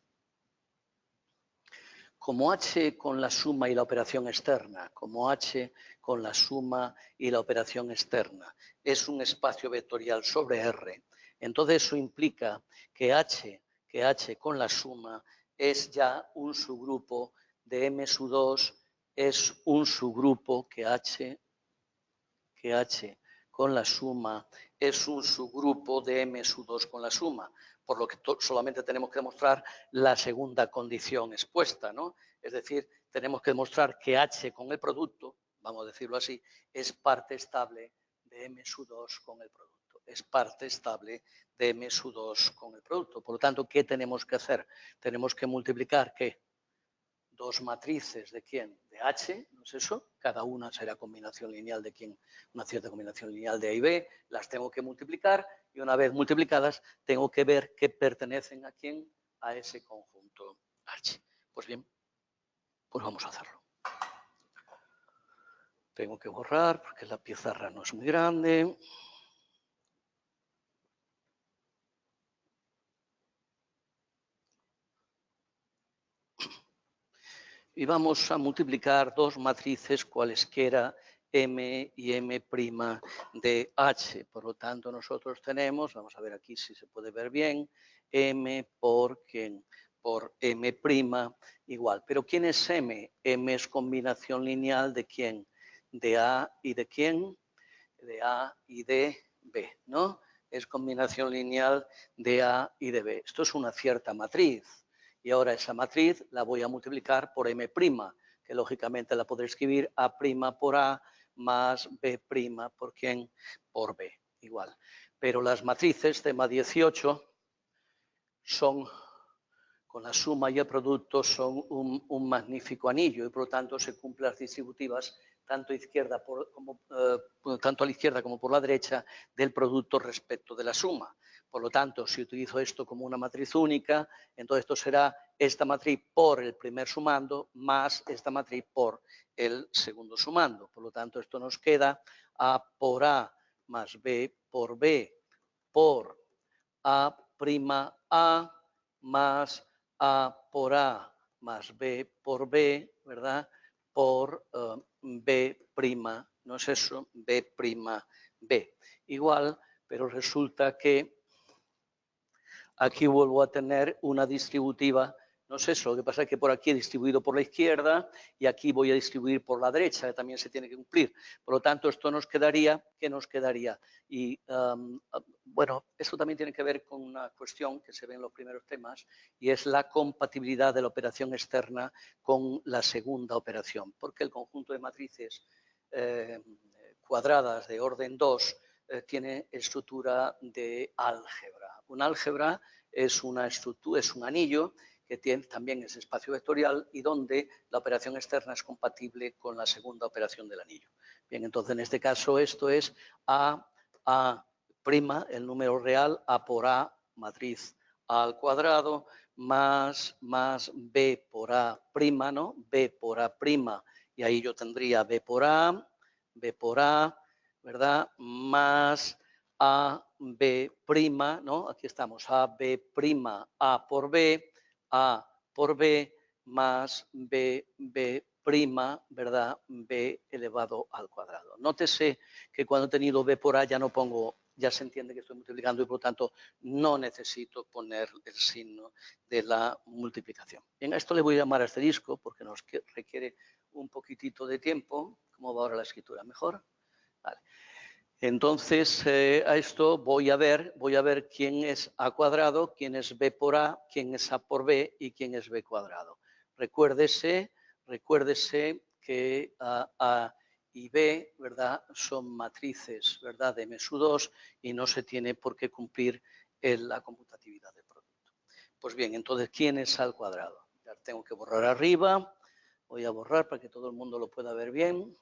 Como H con la suma y la operación externa, como H con la suma y la operación externa es un espacio vectorial sobre R, entonces eso implica que H con la suma es ya un subgrupo de M sub 2, es un subgrupo que H con la suma es un subgrupo de M sub 2 con la suma, por lo que solamente tenemos que demostrar la segunda condición expuesta, ¿no? Es decir, tenemos que demostrar que H con el producto, vamos a decirlo así, es parte estable de M sub 2 con el producto. Es parte estable de M sub 2 con el producto. Por lo tanto, ¿qué tenemos que hacer? Tenemos que multiplicar, ¿qué? Dos matrices de quién, de H, ¿no es eso? Cada una será combinación lineal de quién, una cierta combinación lineal de A y B, las tengo que multiplicar y una vez multiplicadas tengo que ver qué pertenecen a quién, a ese conjunto H. Pues bien, pues vamos a hacerlo. Tengo que borrar porque la pizarra no es muy grande. Y vamos a multiplicar dos matrices cualesquiera M y M' de H. Por lo tanto, nosotros tenemos, vamos a ver aquí si se puede ver bien, M por ¿quién? Por M' igual. ¿Pero quién es M? M es combinación lineal de ¿quién? De A y de ¿quién? De A y de B, ¿no? Es combinación lineal de A y de B. Esto es una cierta matriz. Y ahora esa matriz la voy a multiplicar por M', que lógicamente la podré escribir A' por A más B' por ¿quién? Por B, igual. Pero las matrices, tema 18, son, con la suma y el producto, son un magnífico anillo y por lo tanto se cumplen las distributivas tanto a la izquierda como por la derecha del producto respecto de la suma. Por lo tanto, si utilizo esto como una matriz única, entonces esto será esta matriz por el primer sumando más esta matriz por el segundo sumando. Por lo tanto, esto nos queda A por A más B por B por A' A más A por A más B por B, ¿verdad? por B', ¿no es eso? B', B. Igual, pero resulta que aquí vuelvo a tener una distributiva, no es eso, lo que pasa es que por aquí he distribuido por la izquierda y aquí voy a distribuir por la derecha, que también se tiene que cumplir. Por lo tanto, esto nos quedaría, ¿qué nos quedaría? Y bueno, esto también tiene que ver con una cuestión que se ve en los primeros temas y es la compatibilidad de la operación externa con la segunda operación, porque el conjunto de matrices cuadradas de orden 2 tiene estructura de álgebra. Un álgebra es una estructura, es un anillo que tiene también ese espacio vectorial y donde la operación externa es compatible con la segunda operación del anillo. Bien, entonces en este caso esto es A', el número real, A por A, matriz A al cuadrado, más B por A', ¿no? B por A', y ahí yo tendría B por A, ¿verdad? Más AB', ¿no? Aquí estamos, AB', A por B más B', ¿verdad? B elevado al cuadrado. Nótese que cuando he tenido B por A ya no pongo, ya se entiende que estoy multiplicando y por lo tanto no necesito poner el signo de la multiplicación. Bien, a esto le voy a llamar asterisco porque nos requiere un poquitito de tiempo. ¿Cómo va ahora la escritura? ¿Mejor? Vale. Entonces, a esto voy a ver quién es A cuadrado, quién es B por A, quién es A por B y quién es B cuadrado. Recuérdese que A y B, ¿verdad?, son matrices, ¿verdad?, de M2 y no se tiene por qué cumplir la conmutatividad del producto. Pues bien, entonces, ¿quién es A al cuadrado? Ya tengo que borrar arriba. Voy a borrar para que todo el mundo lo pueda ver bien.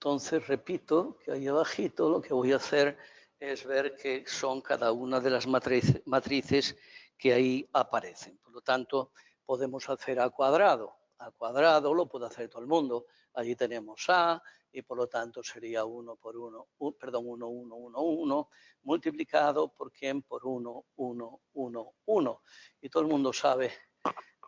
Entonces, repito que ahí abajito lo que voy a hacer es ver que son cada una de las matrices que ahí aparecen. Por lo tanto, podemos hacer A cuadrado. A cuadrado lo puede hacer todo el mundo. Allí tenemos A y por lo tanto sería 1 por 1, 1, 1, 1, 1, multiplicado por quién, por 1, 1, 1, 1. Y todo el mundo sabe,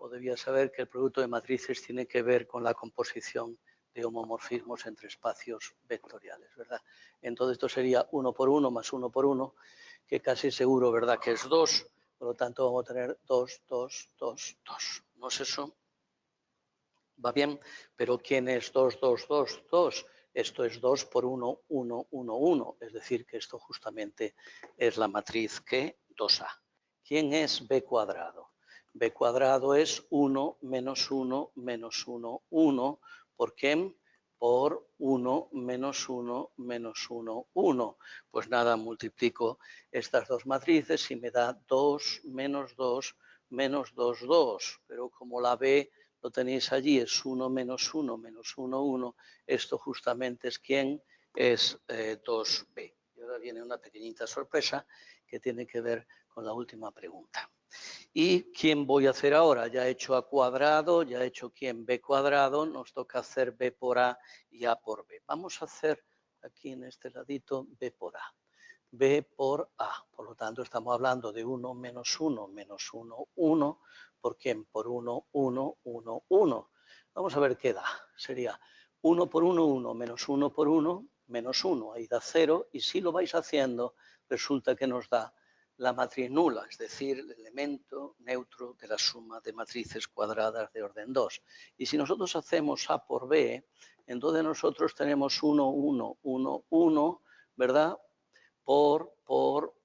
o debía saber, que el producto de matrices tiene que ver con la composición de homomorfismos entre espacios vectoriales, ¿verdad? Entonces esto sería 1 por 1 más 1 por 1, que casi seguro, ¿verdad?, que es 2, por lo tanto vamos a tener 2, 2, 2, 2. ¿No es eso? ¿Va bien? Pero ¿quién es 2, 2, 2, 2? Esto es 2 por 1, 1, 1, 1, es decir, que esto justamente es la matriz que 2A. ¿Quién es B cuadrado? B cuadrado es 1 menos 1 menos 1, 1. ¿Por qué? Por 1 menos 1 menos 1, 1. Pues nada, multiplico estas dos matrices y me da 2 menos 2 menos 2, 2. Pero como la B lo tenéis allí, es 1 menos 1 menos 1, 1. Esto justamente es ¿quién? Es 2B. Y ahora viene una pequeñita sorpresa que tiene que ver con la última pregunta. ¿Y quién voy a hacer ahora? Ya he hecho A cuadrado, ya he hecho ¿quién? B cuadrado, nos toca hacer B por A y A por B. Vamos a hacer aquí en este ladito B por A. B por A. Por lo tanto, estamos hablando de 1 menos 1 menos 1, 1. ¿Por quién? Por 1, 1, 1, 1. Vamos a ver qué da. Sería 1 por 1, 1, menos 1 por 1, menos 1. Ahí da 0. Y si lo vais haciendo, resulta que nos da la matriz nula, es decir, el elemento neutro de la suma de matrices cuadradas de orden 2. Y si nosotros hacemos A por B, entonces nosotros tenemos 1, 1, 1, 1, ¿verdad?, por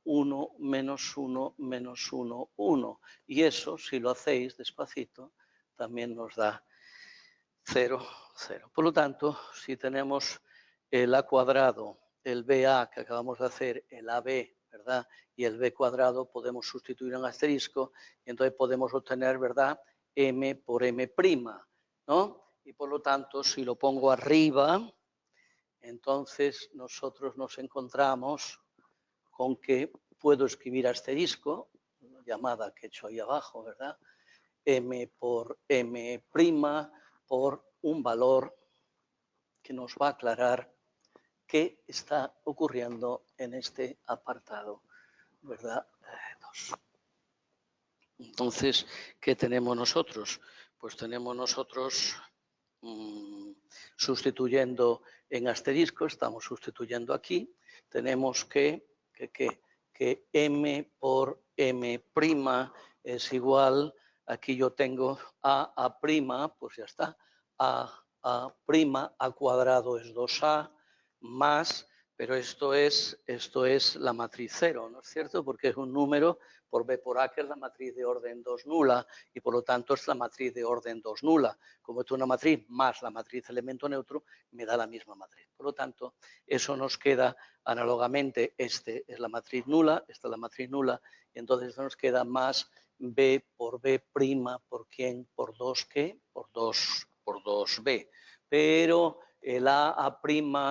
1 menos 1 menos 1, 1. Y eso, si lo hacéis despacito, también nos da 0, 0. Por lo tanto, si tenemos el A cuadrado, el BA que acabamos de hacer, el AB, ¿verdad?, y el B cuadrado, podemos sustituir en asterisco y entonces podemos obtener, ¿verdad?, M por M', ¿no? Y por lo tanto, si lo pongo arriba, entonces nosotros nos encontramos con que puedo escribir asterisco, llamada que he hecho ahí abajo, ¿verdad? M por M' por un valor que nos va a aclarar qué está ocurriendo en este apartado, ¿verdad? 2. Entonces, ¿qué tenemos nosotros? Pues tenemos nosotros, sustituyendo en asterisco, estamos sustituyendo aquí, tenemos que M por M' es igual, aquí yo tengo A', pues ya está, A' a cuadrado es 2A, más, pero esto es la matriz 0, ¿no es cierto? Porque es un número por B por A, que es la matriz de orden 2 nula, y por lo tanto es la matriz de orden 2 nula. Como es una matriz más la matriz elemento neutro, me da la misma matriz. Por lo tanto, eso nos queda análogamente, este es la matriz nula, esta es la matriz nula, y entonces nos queda más B por B', ¿por quién? Por 2, ¿qué? Por 2B. Pero el A',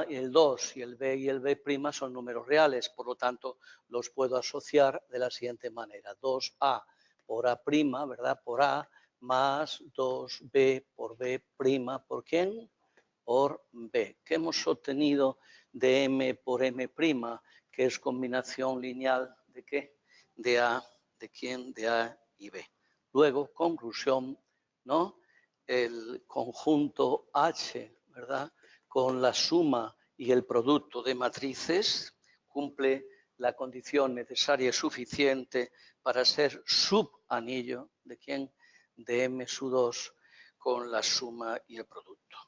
el 2 y el B y el B' son números reales, por lo tanto los puedo asociar de la siguiente manera. 2A por A', ¿verdad? Por A más 2B por B', ¿por quién? Por B. ¿Qué hemos obtenido de M por M'? Que es combinación lineal de ¿qué? De A, ¿de quién? De A y B. Luego, conclusión, ¿no? El conjunto H, ¿verdad? Con la suma y el producto de matrices cumple la condición necesaria y suficiente para ser subanillo de quién? De M2 con la suma y el producto.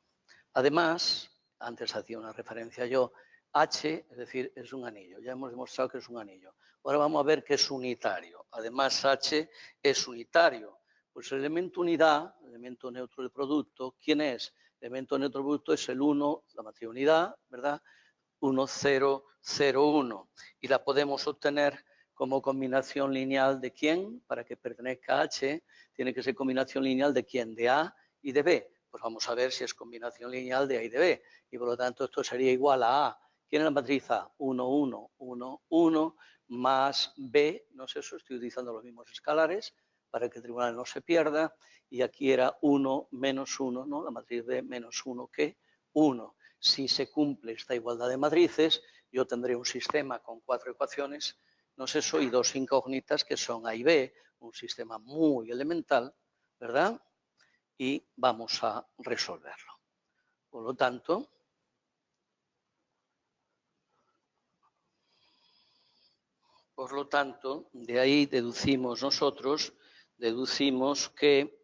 Además, antes hacía una referencia yo, H, es decir, es un anillo. Ya hemos demostrado que es un anillo. Ahora vamos a ver que es unitario. Además, H es unitario. Pues el elemento unidad, el elemento neutro del producto, ¿quién es? El elemento neutro del producto es el 1, la matriz unidad, ¿verdad? 1, 0, 0, 1. Y la podemos obtener como combinación lineal de quién, para que pertenezca a H, tiene que ser combinación lineal de quién, de A y de B. Pues vamos a ver si es combinación lineal de A y de B. Y por lo tanto esto sería igual a A. ¿Quién es la matriz A? 1, 1, 1, 1, más B, no sé, estoy utilizando los mismos escalares para que el tribunal no se pierda. Y aquí era 1 menos 1, ¿no? La matriz B menos 1, ¿qué? 1. Si se cumple esta igualdad de matrices, yo tendré un sistema con 4 ecuaciones, no sé, y 2 incógnitas que son A y B, un sistema muy elemental, ¿verdad? Y vamos a resolverlo. Por lo tanto, de ahí deducimos nosotros, que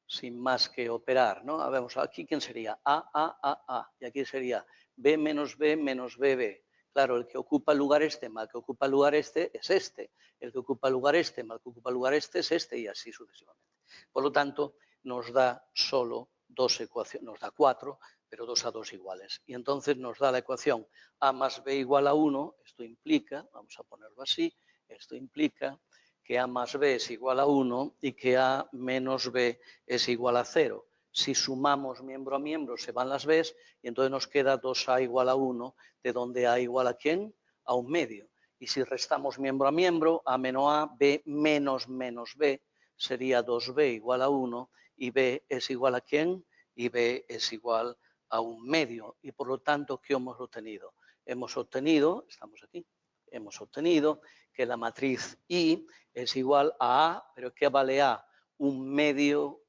sin más que operar, ¿no? Vemos aquí quién sería A, y aquí sería B menos B menos BB. Claro, el que ocupa el lugar este más el que ocupa el lugar este es este. El que ocupa el lugar este más el que ocupa el lugar este es este y así sucesivamente. Por lo tanto, nos da solo 2 ecuaciones, nos da 4, pero 2 a 2 iguales. Y entonces nos da la ecuación A más B igual a 1. Esto implica, vamos a ponerlo así, esto implica que A más B es igual a 1 y que A menos B es igual a 0. Si sumamos miembro a miembro se van las B's y entonces nos queda 2A igual a 1, de donde A igual a ¿quién? A un medio. Y si restamos miembro a miembro, A menos A, B menos menos B, sería 2B igual a 1 y B es igual a ¿quién? Y B es igual a un medio. Y por lo tanto, ¿qué hemos obtenido? Hemos obtenido, estamos aquí, hemos obtenido que la matriz I es igual a A, pero ¿qué vale A? Un medio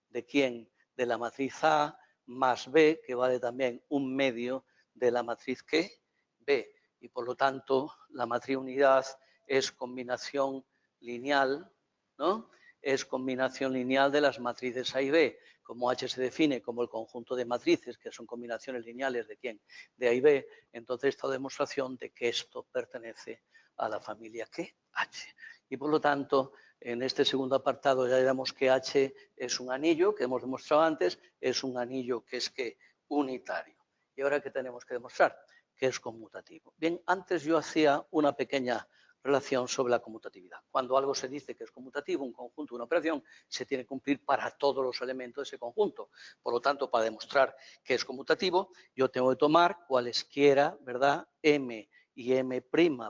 de ¿quién? De la matriz A más B, que vale también un medio de la matriz ¿qué? B. Y por lo tanto, la matriz unidad es combinación lineal, ¿no? Es combinación lineal de las matrices A y B. Como H se define como el conjunto de matrices, que son combinaciones lineales de ¿quién? De A y B, entonces esta demostración de que esto pertenece a la familia ¿qué? H. Y por lo tanto, en este segundo apartado ya diremos que H es un anillo, que hemos demostrado antes, es un anillo que es ¿qué? Unitario. ¿Y ahora qué tenemos que demostrar? Que es conmutativo. Bien, antes yo hacía una pequeña relación sobre la conmutatividad. Cuando algo se dice que es conmutativo, un conjunto, una operación, se tiene que cumplir para todos los elementos de ese conjunto. Por lo tanto, para demostrar que es conmutativo, yo tengo que tomar cualesquiera, ¿verdad? M y M'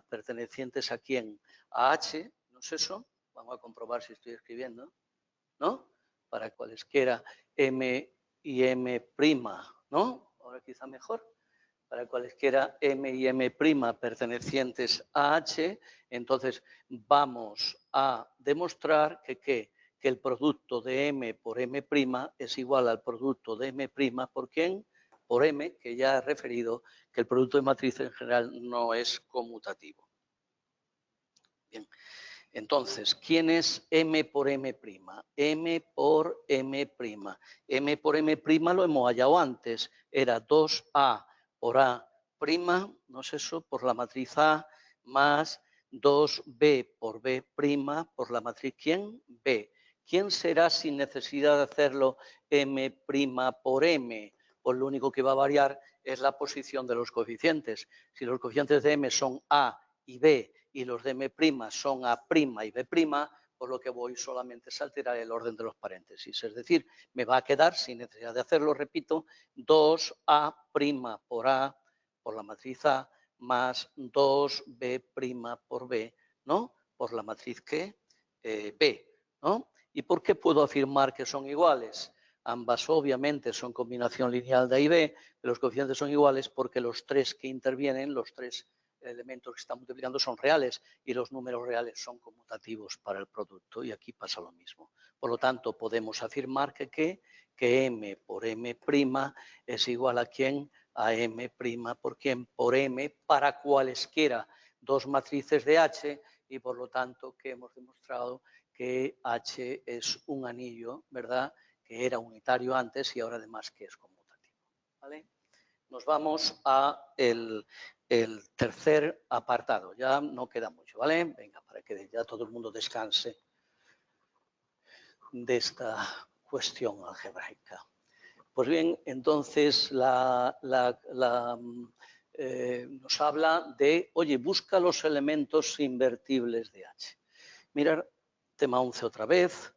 pertenecientes a quién? A H, ¿no es eso? Vamos a comprobar si estoy escribiendo. ¿no? Para cualesquiera M y M', ¿no? Ahora quizá mejor. Para cualesquiera M y M' pertenecientes a H, entonces vamos a demostrar que el producto de M por M' es igual al producto de M' por ¿quién? Por M, que ya he referido que el producto de matrices en general no es conmutativo. Bien. Entonces, ¿quién es M por M'? M por M'. M por M' lo hemos hallado antes. Era 2A por A', ¿no es eso? Por la matriz A, más 2B por B' por la matriz ¿quién? B. ¿Quién será sin necesidad de hacerlo M' por M? Pues lo único que va a variar es la posición de los coeficientes. Si los coeficientes de M son A y B, y los de M' son A' y B', por lo que voy solamente es alterar el orden de los paréntesis. Es decir, me va a quedar, sin necesidad de hacerlo, repito, 2A' por A, por la matriz A, más 2B' por B, ¿no? Por la matriz ¿qué? B, ¿no? ¿Y por qué puedo afirmar que son iguales? Ambas obviamente son combinación lineal de A y B, pero los coeficientes son iguales porque los tres que intervienen, los tres elementos que están multiplicando son reales y los números reales son conmutativos para el producto y aquí pasa lo mismo. Por lo tanto, podemos afirmar que M por M' es igual a ¿quién? A M' por ¿quién? Por M para cualesquiera dos matrices de H y por lo tanto que hemos demostrado que H es un anillo, ¿verdad? Que era unitario antes y ahora además que es conmutativo, ¿vale? Nos vamos a el tercer apartado. Ya no queda mucho, ¿vale? Venga, para que ya todo el mundo descanse de esta cuestión algebraica. Pues bien, entonces nos habla de, oye, busca los elementos invertibles de H. Mirar tema 11 otra vez.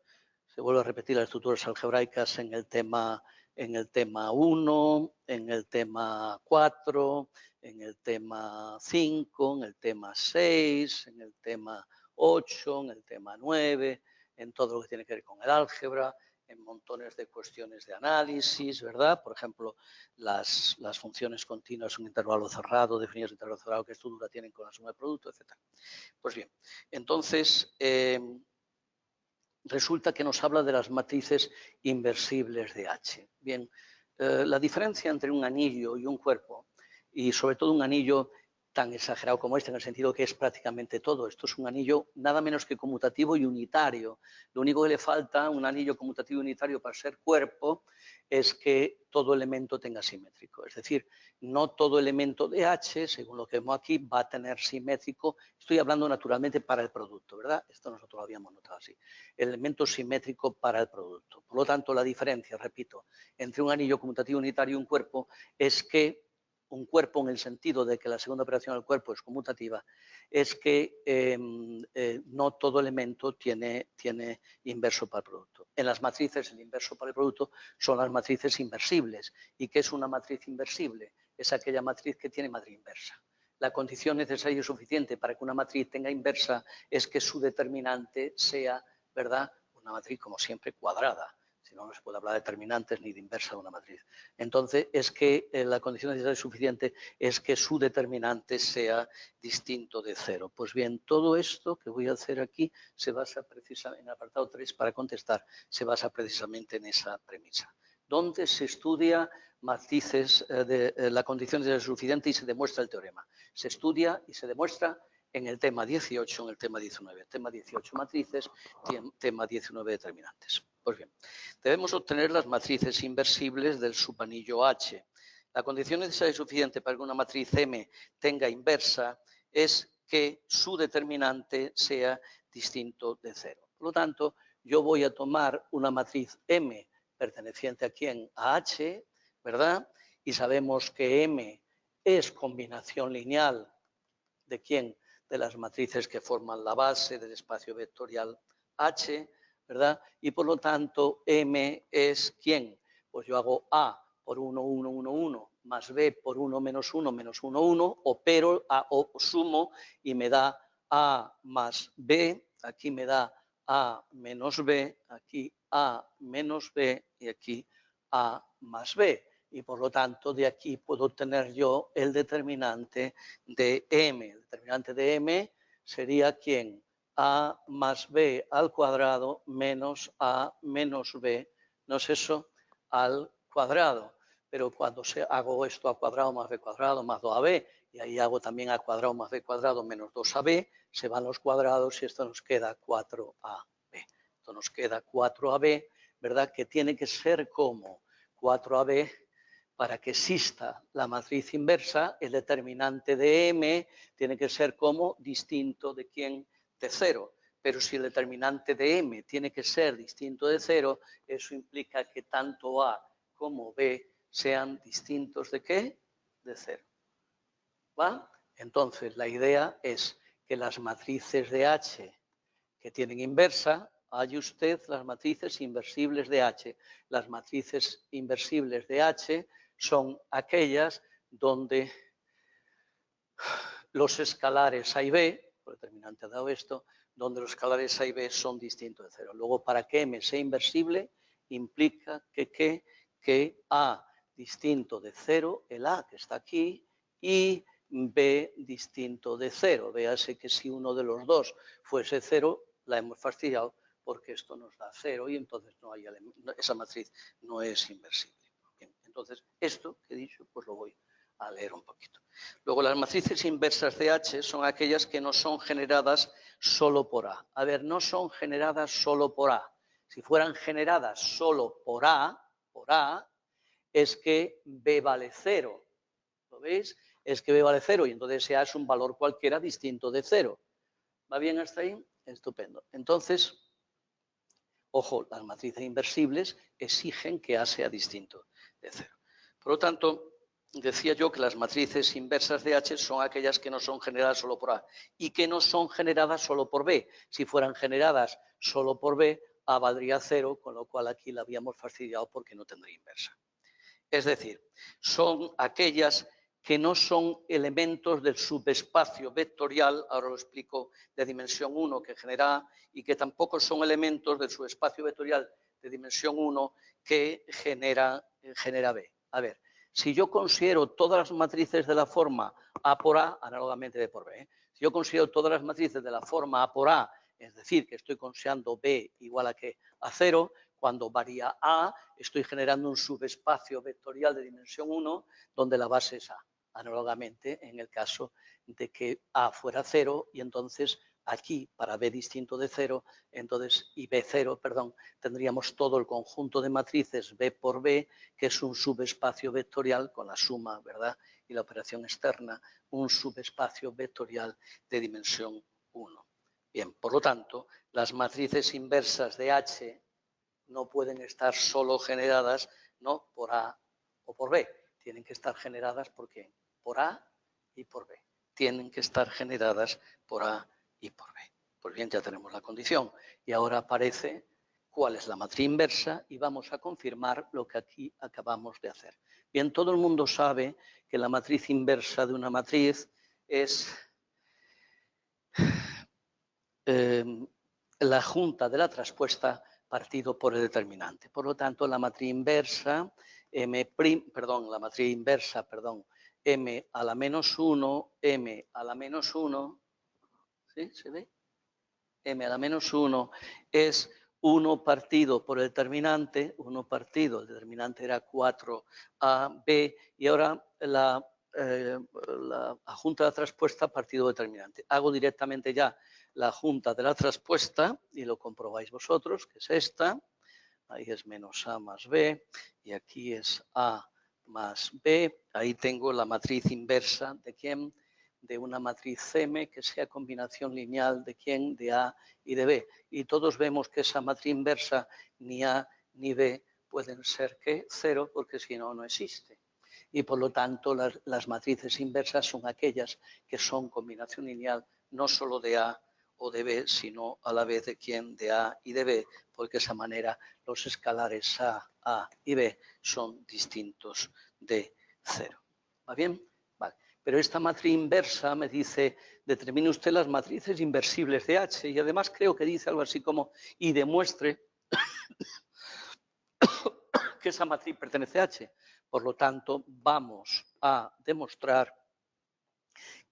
Se vuelve a repetir las estructuras algebraicas en el tema 1, en el tema 4, en el tema 5, en el tema 6, en el tema 8, en el tema 9, en todo lo que tiene que ver con el álgebra, en montones de cuestiones de análisis, ¿verdad? Por ejemplo, las funciones continuas, un intervalo cerrado, definidas de intervalo cerrado, qué estructura tienen con la suma de producto, etc. Pues bien, entonces resulta que nos habla de las matrices inversibles de H. Bien, la diferencia entre un anillo y un cuerpo, y sobre todo un anillo tan exagerado como este, en el sentido que es prácticamente todo. Esto es un anillo nada menos que conmutativo y unitario. Lo único que le falta a un anillo conmutativo y unitario para ser cuerpo es que todo elemento tenga simétrico. Es decir, no todo elemento de H, según lo que vemos aquí, va a tener simétrico. Estoy hablando naturalmente para el producto, ¿verdad? Esto nosotros lo habíamos notado así. El elemento simétrico para el producto. Por lo tanto, la diferencia, repito, entre un anillo conmutativo unitario y un cuerpo es que un cuerpo, en el sentido de que la segunda operación del cuerpo es conmutativa, es que no todo elemento tiene inverso para el producto. En las matrices, el inverso para el producto son las matrices inversibles. ¿Y qué es una matriz inversible? Es aquella matriz que tiene matriz inversa. La condición necesaria y suficiente para que una matriz tenga inversa es que su determinante sea, ¿verdad?, una matriz, como siempre, cuadrada. Si no, no se puede hablar de determinantes ni de inversa de una matriz. Entonces, es que la condición necesaria y suficiente es que su determinante sea distinto de cero. Pues bien, todo esto que voy a hacer aquí se basa precisamente en el apartado 3 para contestar, se basa precisamente en esa premisa. ¿Dónde se estudia matrices de la condición necesaria y suficiente y se demuestra el teorema? Se estudia y se demuestra en el tema 18, en el tema 19. Tema 18 matrices, tema 19 determinantes. Pues bien, debemos obtener las matrices inversibles del subanillo H. La condición necesaria y suficiente para que una matriz M tenga inversa es que su determinante sea distinto de cero. Por lo tanto, yo voy a tomar una matriz M perteneciente a quién? A H, ¿verdad? Y sabemos que M es combinación lineal de quién? De las matrices que forman la base del espacio vectorial H, ¿verdad? Y por lo tanto, M es ¿quién? Pues yo hago A por 1, 1, 1, 1, más B por 1, menos 1, menos 1, 1, opero o sumo y me da A más B, aquí me da A menos B, aquí A menos B y aquí A más B. Y por lo tanto, de aquí puedo obtener yo el determinante de M. El determinante de M sería ¿quién? A más B al cuadrado menos A menos B, ¿no es eso? Al cuadrado. Pero cuando hago esto a cuadrado más B cuadrado más 2AB, y ahí hago también a cuadrado más B cuadrado menos 2AB, se van los cuadrados y esto nos queda 4AB. Esto nos queda 4AB, ¿verdad? Que tiene que ser como 4AB para que exista la matriz inversa, el determinante de M tiene que ser como distinto de quién, de 0. Pero si el determinante de M tiene que ser distinto de 0, eso implica que tanto A como B sean distintos de ¿qué? De 0. ¿Va? Entonces, la idea es que las matrices de H que tienen inversa, hay usted las matrices inversibles de H. Las matrices inversibles de H son aquellas donde los escalares A y B, por determinante ha dado esto, donde los escalares A y B son distintos de 0. Luego, para que M sea inversible, implica que A distinto de 0, el A que está aquí, y B distinto de 0. Véase que si uno de los dos fuese 0, la hemos fastidiado porque esto nos da 0 y entonces no hay esa matriz no es inversible. Bien, entonces, esto que he dicho, pues lo voy a leer un poquito. Luego, las matrices inversas de H son aquellas que no son generadas solo por A. A ver, no son generadas solo por A. Si fueran generadas solo por A, es que B vale 0. ¿Lo veis? Es que B vale 0 y entonces A es un valor cualquiera distinto de 0. ¿Va bien hasta ahí? Estupendo. Entonces, ojo, las matrices inversibles exigen que A sea distinto de 0. Por lo tanto, decía yo que las matrices inversas de H son aquellas que no son generadas solo por A y que no son generadas solo por B. Si fueran generadas solo por B, A valdría 0, con lo cual aquí la habíamos fastidiado porque no tendría inversa. Es decir, son aquellas que no son elementos del subespacio vectorial, ahora lo explico, de dimensión 1 que genera A, y que tampoco son elementos del subespacio vectorial de dimensión 1 que genera B. A ver, si yo considero todas las matrices de la forma A por A, análogamente B por B, si yo considero todas las matrices de la forma A por A, es decir, que estoy considerando B igual a ¿qué? A 0, cuando varía A, estoy generando un subespacio vectorial de dimensión 1 donde la base es A. Análogamente, en el caso de que A fuera 0 y entonces aquí, para B distinto de 0, entonces, y B0, perdón, tendríamos todo el conjunto de matrices B por B, que es un subespacio vectorial con la suma, ¿verdad? Y la operación externa, un subespacio vectorial de dimensión 1. Bien, por lo tanto, las matrices inversas de H no pueden estar solo generadas no por A o por B, tienen que estar generadas por ¿qué? Por A y por B. Tienen que estar generadas por A y por B. Pues bien, ya tenemos la condición. Y ahora aparece cuál es la matriz inversa y vamos a confirmar lo que aquí acabamos de hacer. Bien, todo el mundo sabe que la matriz inversa de una matriz es la junta de la traspuesta partido por el determinante. Por lo tanto, la matriz inversa, M a la menos 1, M a la menos 1, ¿sí? ¿Se ve? M a la menos 1 es 1 partido por el determinante, 1 partido, el determinante era 4AB, y ahora la junta de la traspuesta partido determinante. Hago directamente ya la junta de la traspuesta y lo comprobáis vosotros, que es esta. Ahí es menos A más B y aquí es A más B. Ahí tengo la matriz inversa de ¿quién? De una matriz M que sea combinación lineal de ¿quién? De A y de B. Y todos vemos que esa matriz inversa ni A ni B pueden ser ¿qué? 0 porque si no, no existe. Y por lo tanto las matrices inversas son aquellas que son combinación lineal no solo de A o de B, sino a la vez de ¿quién? De A y de B, porque de esa manera los escalares A y B son distintos de 0. ¿Va bien? Vale. pero esta matriz inversa me dice, determine usted las matrices inversibles de H, y además creo que dice algo así como, y demuestre que esa matriz pertenece a H. Por lo tanto, vamos a demostrar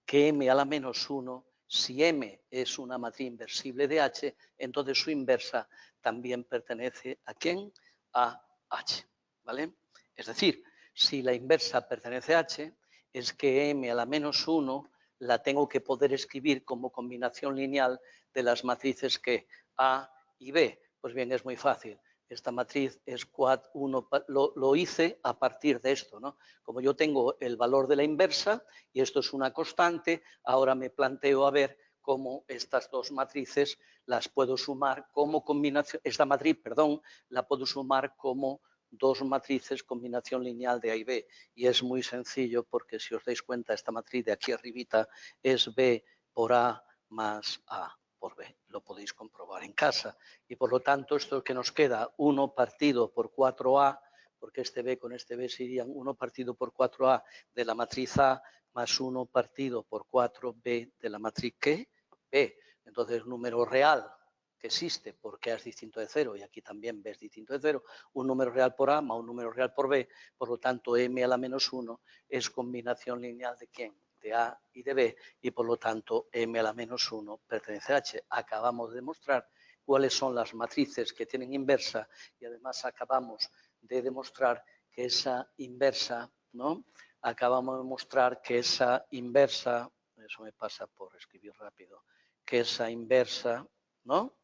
que M a la menos 1, si M es una matriz inversible de H, entonces su inversa también pertenece ¿a quién? A H, ¿vale? Es decir, si la inversa pertenece a H, es que M a la menos 1 la tengo que poder escribir como combinación lineal de las matrices que A y B. Pues bien, es muy fácil. Esta matriz es quad 1, lo hice a partir de esto, ¿no? Como yo tengo el valor de la inversa y esto es una constante, ahora me planteo a ver cómo estas dos matrices las puedo sumar como combinación, esta matriz, perdón, la puedo sumar como dos matrices combinación lineal de A y B. Y es muy sencillo porque si os dais cuenta, esta matriz de aquí arribita es B por A más A por B. Lo podéis comprobar en casa. Y por lo tanto, esto que nos queda, 1 partido por 4A, porque este B con este B serían 1 partido por 4A de la matriz A más 1 partido por 4B de la matriz ¿qué? B. Entonces, el número real que existe porque A es distinto de 0 y aquí también B es distinto de 0, un número real por A más un número real por B, por lo tanto M a la menos 1 es combinación lineal de ¿quién? De A y de B y por lo tanto M a la menos 1 pertenece a H. Acabamos de demostrar cuáles son las matrices que tienen inversa y además acabamos de demostrar que esa inversa, ¿no? Acabamos de mostrar que esa inversa, eso me pasa por escribir rápido, que esa inversa, ¿no?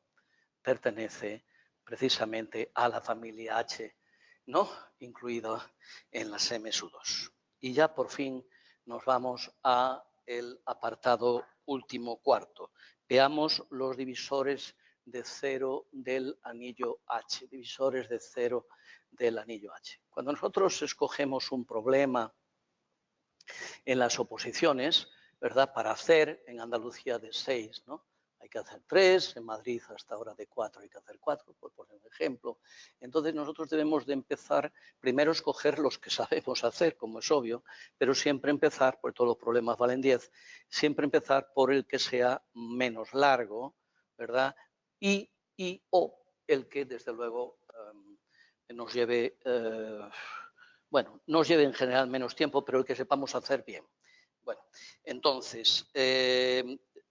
Pertenece precisamente a la familia H, ¿no? Incluida en las M2. Y ya por fin nos vamos a el apartado último cuarto. Veamos los divisores de 0 del anillo H, divisores de 0 del anillo H. Cuando nosotros escogemos un problema en las oposiciones, ¿verdad? Para hacer en Andalucía de 6, ¿no? Hay que hacer 3, en Madrid hasta ahora de 4 hay que hacer 4, por poner un ejemplo. Entonces nosotros debemos de empezar, primero escoger los que sabemos hacer, como es obvio, pero siempre empezar, porque todos los problemas valen 10, siempre empezar por el que sea menos largo, ¿verdad? Y o el que desde luego nos lleve, bueno, nos lleve en general menos tiempo, pero el que sepamos hacer bien. Bueno, entonces,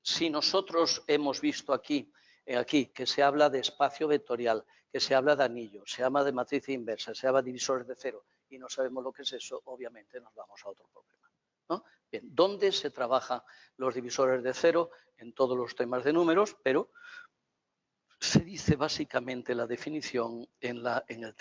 si nosotros hemos visto aquí que se habla de espacio vectorial, que se habla de anillo, se habla de matriz inversa, se habla de divisores de 0 y no sabemos lo que es eso, obviamente nos vamos a otro problema, ¿no? Bien, ¿dónde se trabajan los divisores de 0? En todos los temas de números, pero se dice básicamente la definición en el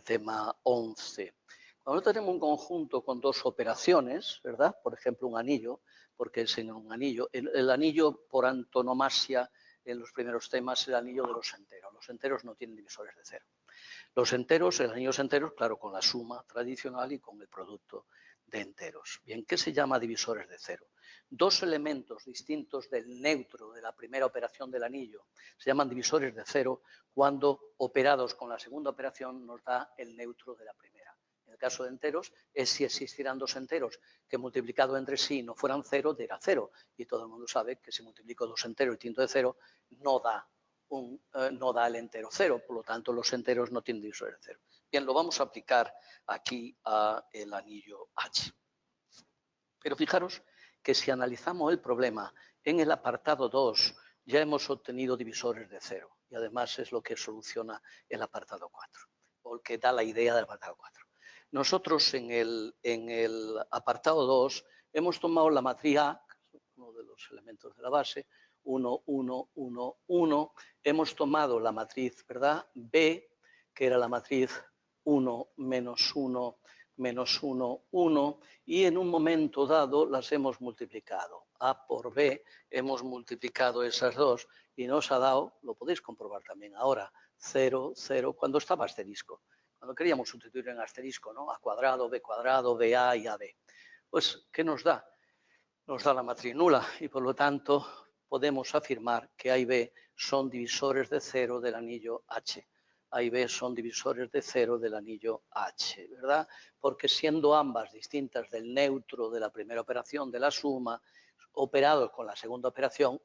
tema 11. Cuando tenemos un conjunto con dos operaciones, ¿verdad? Por ejemplo, un anillo, porque es en un anillo. El anillo, por antonomasia, en los primeros temas, es el anillo de los enteros. Los enteros no tienen divisores de 0. Los enteros, el anillo enteros, claro, con la suma tradicional y con el producto de enteros. Bien, ¿qué se llama divisores de 0? Dos elementos distintos del neutro de la primera operación del anillo se llaman divisores de 0 cuando operados con la segunda operación nos da el neutro de la primera. En el caso de enteros es si existieran dos enteros que multiplicado entre sí no fueran 0, diera 0. Y todo el mundo sabe que si multiplico dos enteros distintos de 0 no da el entero 0, por lo tanto los enteros no tienen divisores de 0. Bien, lo vamos a aplicar aquí al anillo H. Pero fijaros que si analizamos el problema en el apartado 2 ya hemos obtenido divisores de 0 y además es lo que soluciona el apartado 4 o el que da la idea del apartado 4. Nosotros en el apartado 2 hemos tomado la matriz A, uno de los elementos de la base, 1, 1, 1, 1. Hemos tomado la matriz, ¿verdad? B, que era la matriz 1, menos 1, menos 1, 1, y en un momento dado las hemos multiplicado. A por B, hemos multiplicado esas dos y nos ha dado, lo podéis comprobar también ahora, 0, 0, cuando estaba asterisco. Cuando queríamos sustituir en asterisco, ¿no? A cuadrado, BA y AB. Pues, ¿qué nos da? Nos da la matriz nula y por lo tanto podemos afirmar que A y B son divisores de 0 del anillo H. A y B son divisores de cero del anillo H, ¿verdad? Porque siendo ambas distintas del neutro de la primera operación de la suma, operados con la segunda operación,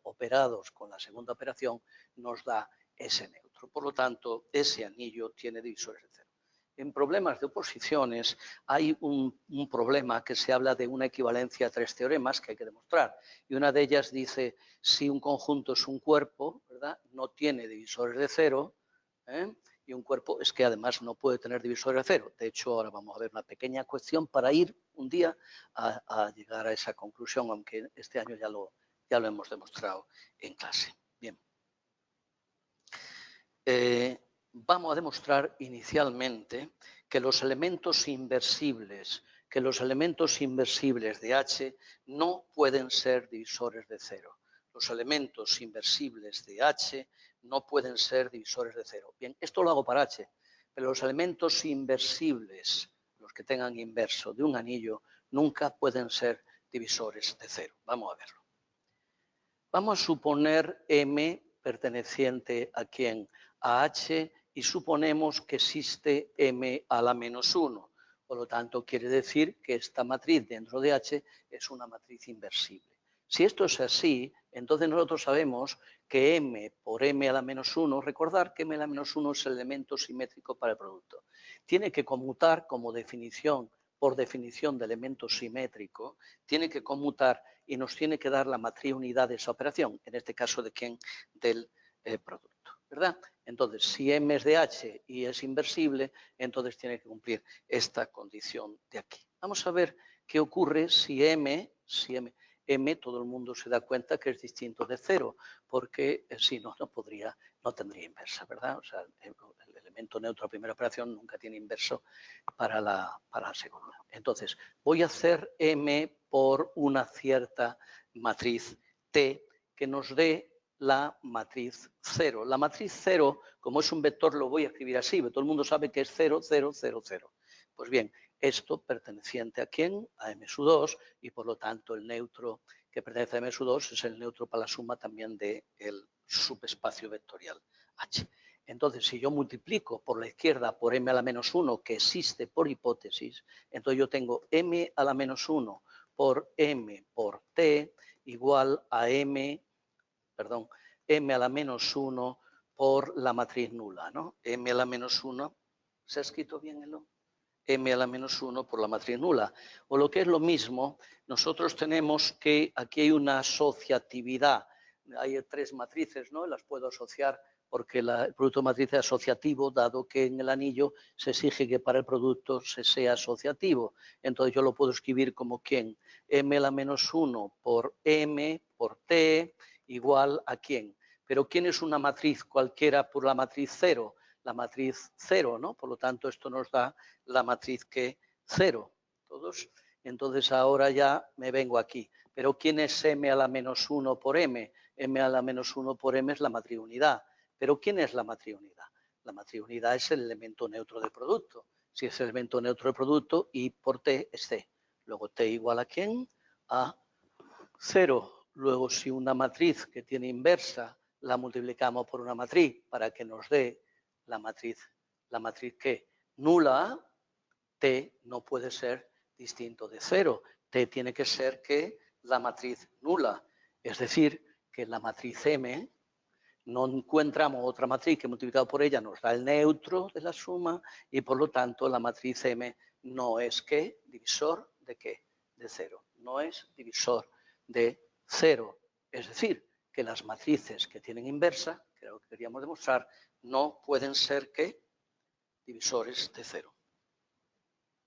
nos da ese neutro. Por lo tanto, ese anillo tiene divisores de cero. En problemas de oposiciones hay un problema que se habla de una equivalencia a 3 teoremas que hay que demostrar. Y una de ellas dice, si un conjunto es un cuerpo, ¿verdad?, no tiene divisores de cero, y un cuerpo es que además no puede tener divisores de cero. De hecho, ahora vamos a ver una pequeña cuestión para ir un día a llegar a esa conclusión, aunque este año ya lo hemos demostrado en clase. Bien. Vamos a demostrar inicialmente que los elementos inversibles de H no pueden ser divisores de cero. Los elementos inversibles de H no pueden ser divisores de cero. Bien, esto lo hago para H, pero los elementos inversibles, los que tengan inverso de un anillo, nunca pueden ser divisores de cero. Vamos a verlo. Vamos a suponer M perteneciente a ¿quién? A H, y suponemos que existe M a la menos 1. Por lo tanto, quiere decir que esta matriz dentro de H es una matriz inversible. Si esto es así, entonces nosotros sabemos que M por M a la menos 1, recordar que M a la menos 1 es el elemento simétrico para el producto, tiene que conmutar como definición, por definición de elemento simétrico, tiene que conmutar y nos tiene que dar la matriz unidad de esa operación, en este caso de quién, del producto, ¿verdad? Entonces, si M es de H y es inversible, entonces tiene que cumplir esta condición de aquí. Vamos a ver qué ocurre si M, todo el mundo se da cuenta que es distinto de cero, porque si no, no tendría inversa, ¿verdad? O sea, el elemento neutro a primera operación nunca tiene inverso para la segunda. Entonces, voy a hacer M por una cierta matriz T que nos dé la matriz 0. La matriz 0, como es un vector, lo voy a escribir así, pero todo el mundo sabe que es 0, 0, 0, 0. Pues bien, esto perteneciente a ¿quién? A M2, y por lo tanto el neutro que pertenece a M2 es el neutro para la suma también del subespacio vectorial H. Entonces, si yo multiplico por la izquierda por M a la menos 1, que existe por hipótesis, entonces yo tengo M a la menos 1 por M por T igual a M a la menos 1 por la matriz nula, ¿no? M a la menos 1, ¿se ha escrito bien el O? M a la menos 1 por la matriz nula. O lo que es lo mismo, nosotros tenemos que aquí hay una asociatividad. Hay 3 matrices, ¿no? Las puedo asociar porque el producto matriz es asociativo, dado que en el anillo se exige que para el producto se sea asociativo. Entonces yo lo puedo escribir como ¿quién? M a la menos 1 por M por T igual a ¿quién? Pero ¿quién es una matriz cualquiera por la matriz 0? La matriz 0, ¿no? Por lo tanto, esto nos da la matriz que 0. ¿Todos? Entonces, ahora ya me vengo aquí. Pero ¿quién es M a la menos 1 por M? M a la menos 1 por M es la matriz unidad. ¿Pero quién es la matriz unidad? La matriz unidad es el elemento neutro del producto. Si es el elemento neutro del producto, I por T es C. Luego T igual a ¿quién? A 0. Luego, si una matriz que tiene inversa la multiplicamos por una matriz para que nos dé la matriz que nula, T no puede ser distinto de 0. T tiene que ser que la matriz nula. Es decir, que la matriz M no encontramos otra matriz que multiplicado por ella nos da el neutro de la suma y por lo tanto la matriz M no es ¿qué? Divisor de ¿qué? De 0. No es divisor de 0. Es decir, que las matrices que tienen inversa, que era lo que queríamos demostrar, no pueden ser ¿qué? Divisores de 0.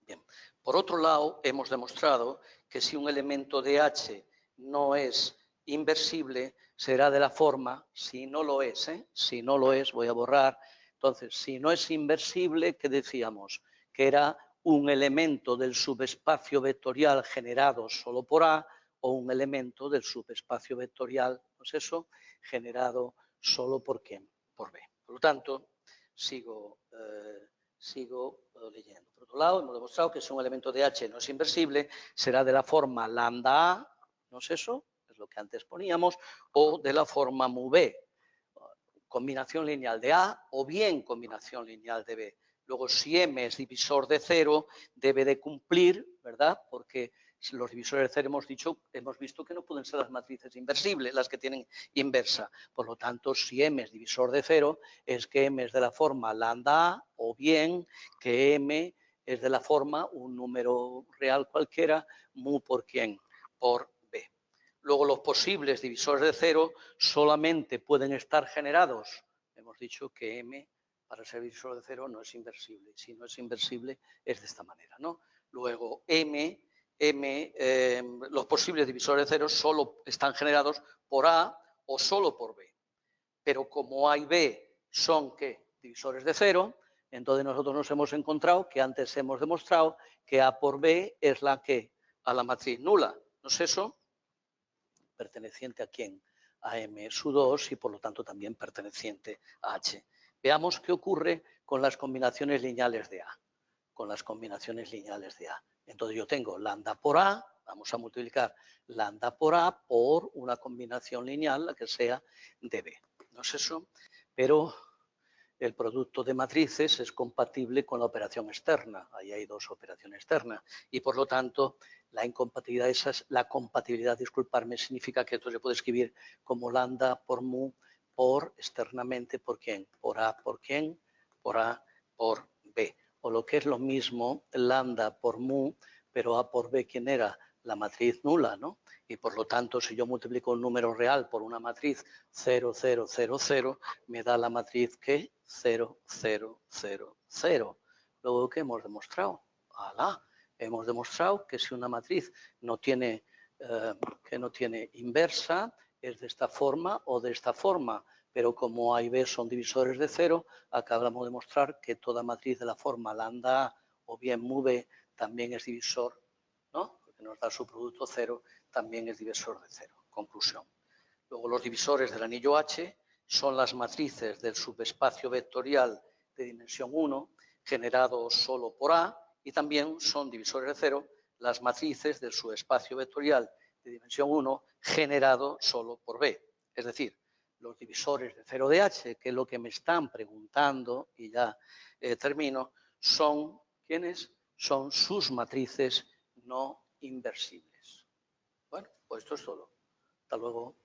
Bien. Por otro lado, hemos demostrado que si un elemento de H no es inversible, será de la forma, si no lo es, si no lo es, voy a borrar. Entonces, si no es inversible, ¿qué decíamos? Que era un elemento del subespacio vectorial generado solo por A o un elemento del subespacio vectorial, pues eso, generado solo por ¿quién? Por B. Por lo tanto, sigo leyendo. Por otro lado, hemos demostrado que si un elemento de H no es inversible, será de la forma lambda A, ¿no es eso? Es lo que antes poníamos, o de la forma mu B. combinación lineal de A o bien combinación lineal de B. Luego, si M es divisor de 0, debe de cumplir, ¿verdad? Porque los divisores de 0 hemos visto que no pueden ser las matrices inversibles, las que tienen inversa. Por lo tanto, si M es divisor de 0, es que M es de la forma lambda A, o bien que M es de la forma un número real cualquiera, mu por quién, por B. Luego, los posibles divisores de 0 solamente pueden estar generados. Hemos dicho que M, para ser divisor de 0, no es inversible. Si no es inversible, es de esta manera, ¿no? Luego, los posibles divisores de 0 solo están generados por A o solo por B. Pero como A y B son, ¿qué?, divisores de 0, entonces nosotros nos hemos encontrado que antes hemos demostrado que A por B es la que a la matriz nula. ¿No es eso? Perteneciente a quién? A M su 2 y por lo tanto también perteneciente a H. Veamos qué ocurre con las combinaciones lineales de A. Con las combinaciones lineales de A. Entonces yo tengo lambda por A, vamos a multiplicar lambda por A por una combinación lineal, la que sea de B. ¿No es eso? Pero el producto de matrices es compatible con la operación externa. Ahí hay dos operaciones externas. Y por lo tanto, la compatibilidad, disculparme, significa que esto se puede escribir como lambda por mu por externamente por quién. Por A por quién, por A por B. O lo que es lo mismo, lambda por mu, pero A por B, ¿quién era? La matriz nula, ¿no? Y por lo tanto, si yo multiplico un número real por una matriz 0, 0, 0, 0, me da la matriz que 0, 0, 0, 0. Luego, ¿qué hemos demostrado? ¡Hala! Hemos demostrado que si una matriz no tiene inversa, es de esta forma o de esta forma. Pero como A y B son divisores de 0, acabamos de demostrar que toda matriz de la forma lambda A o bien mu B también es divisor, ¿no? Porque nos da su producto 0, también es divisor de 0. Conclusión. Luego, los divisores del anillo H son las matrices del subespacio vectorial de dimensión 1 generado solo por A y también son divisores de 0 las matrices del subespacio vectorial de dimensión 1 generado solo por B. Es decir, los divisores de 0 de H, que es lo que me están preguntando, y ya termino, son, ¿quiénes? Son sus matrices no inversibles. Bueno, pues esto es todo. Hasta luego.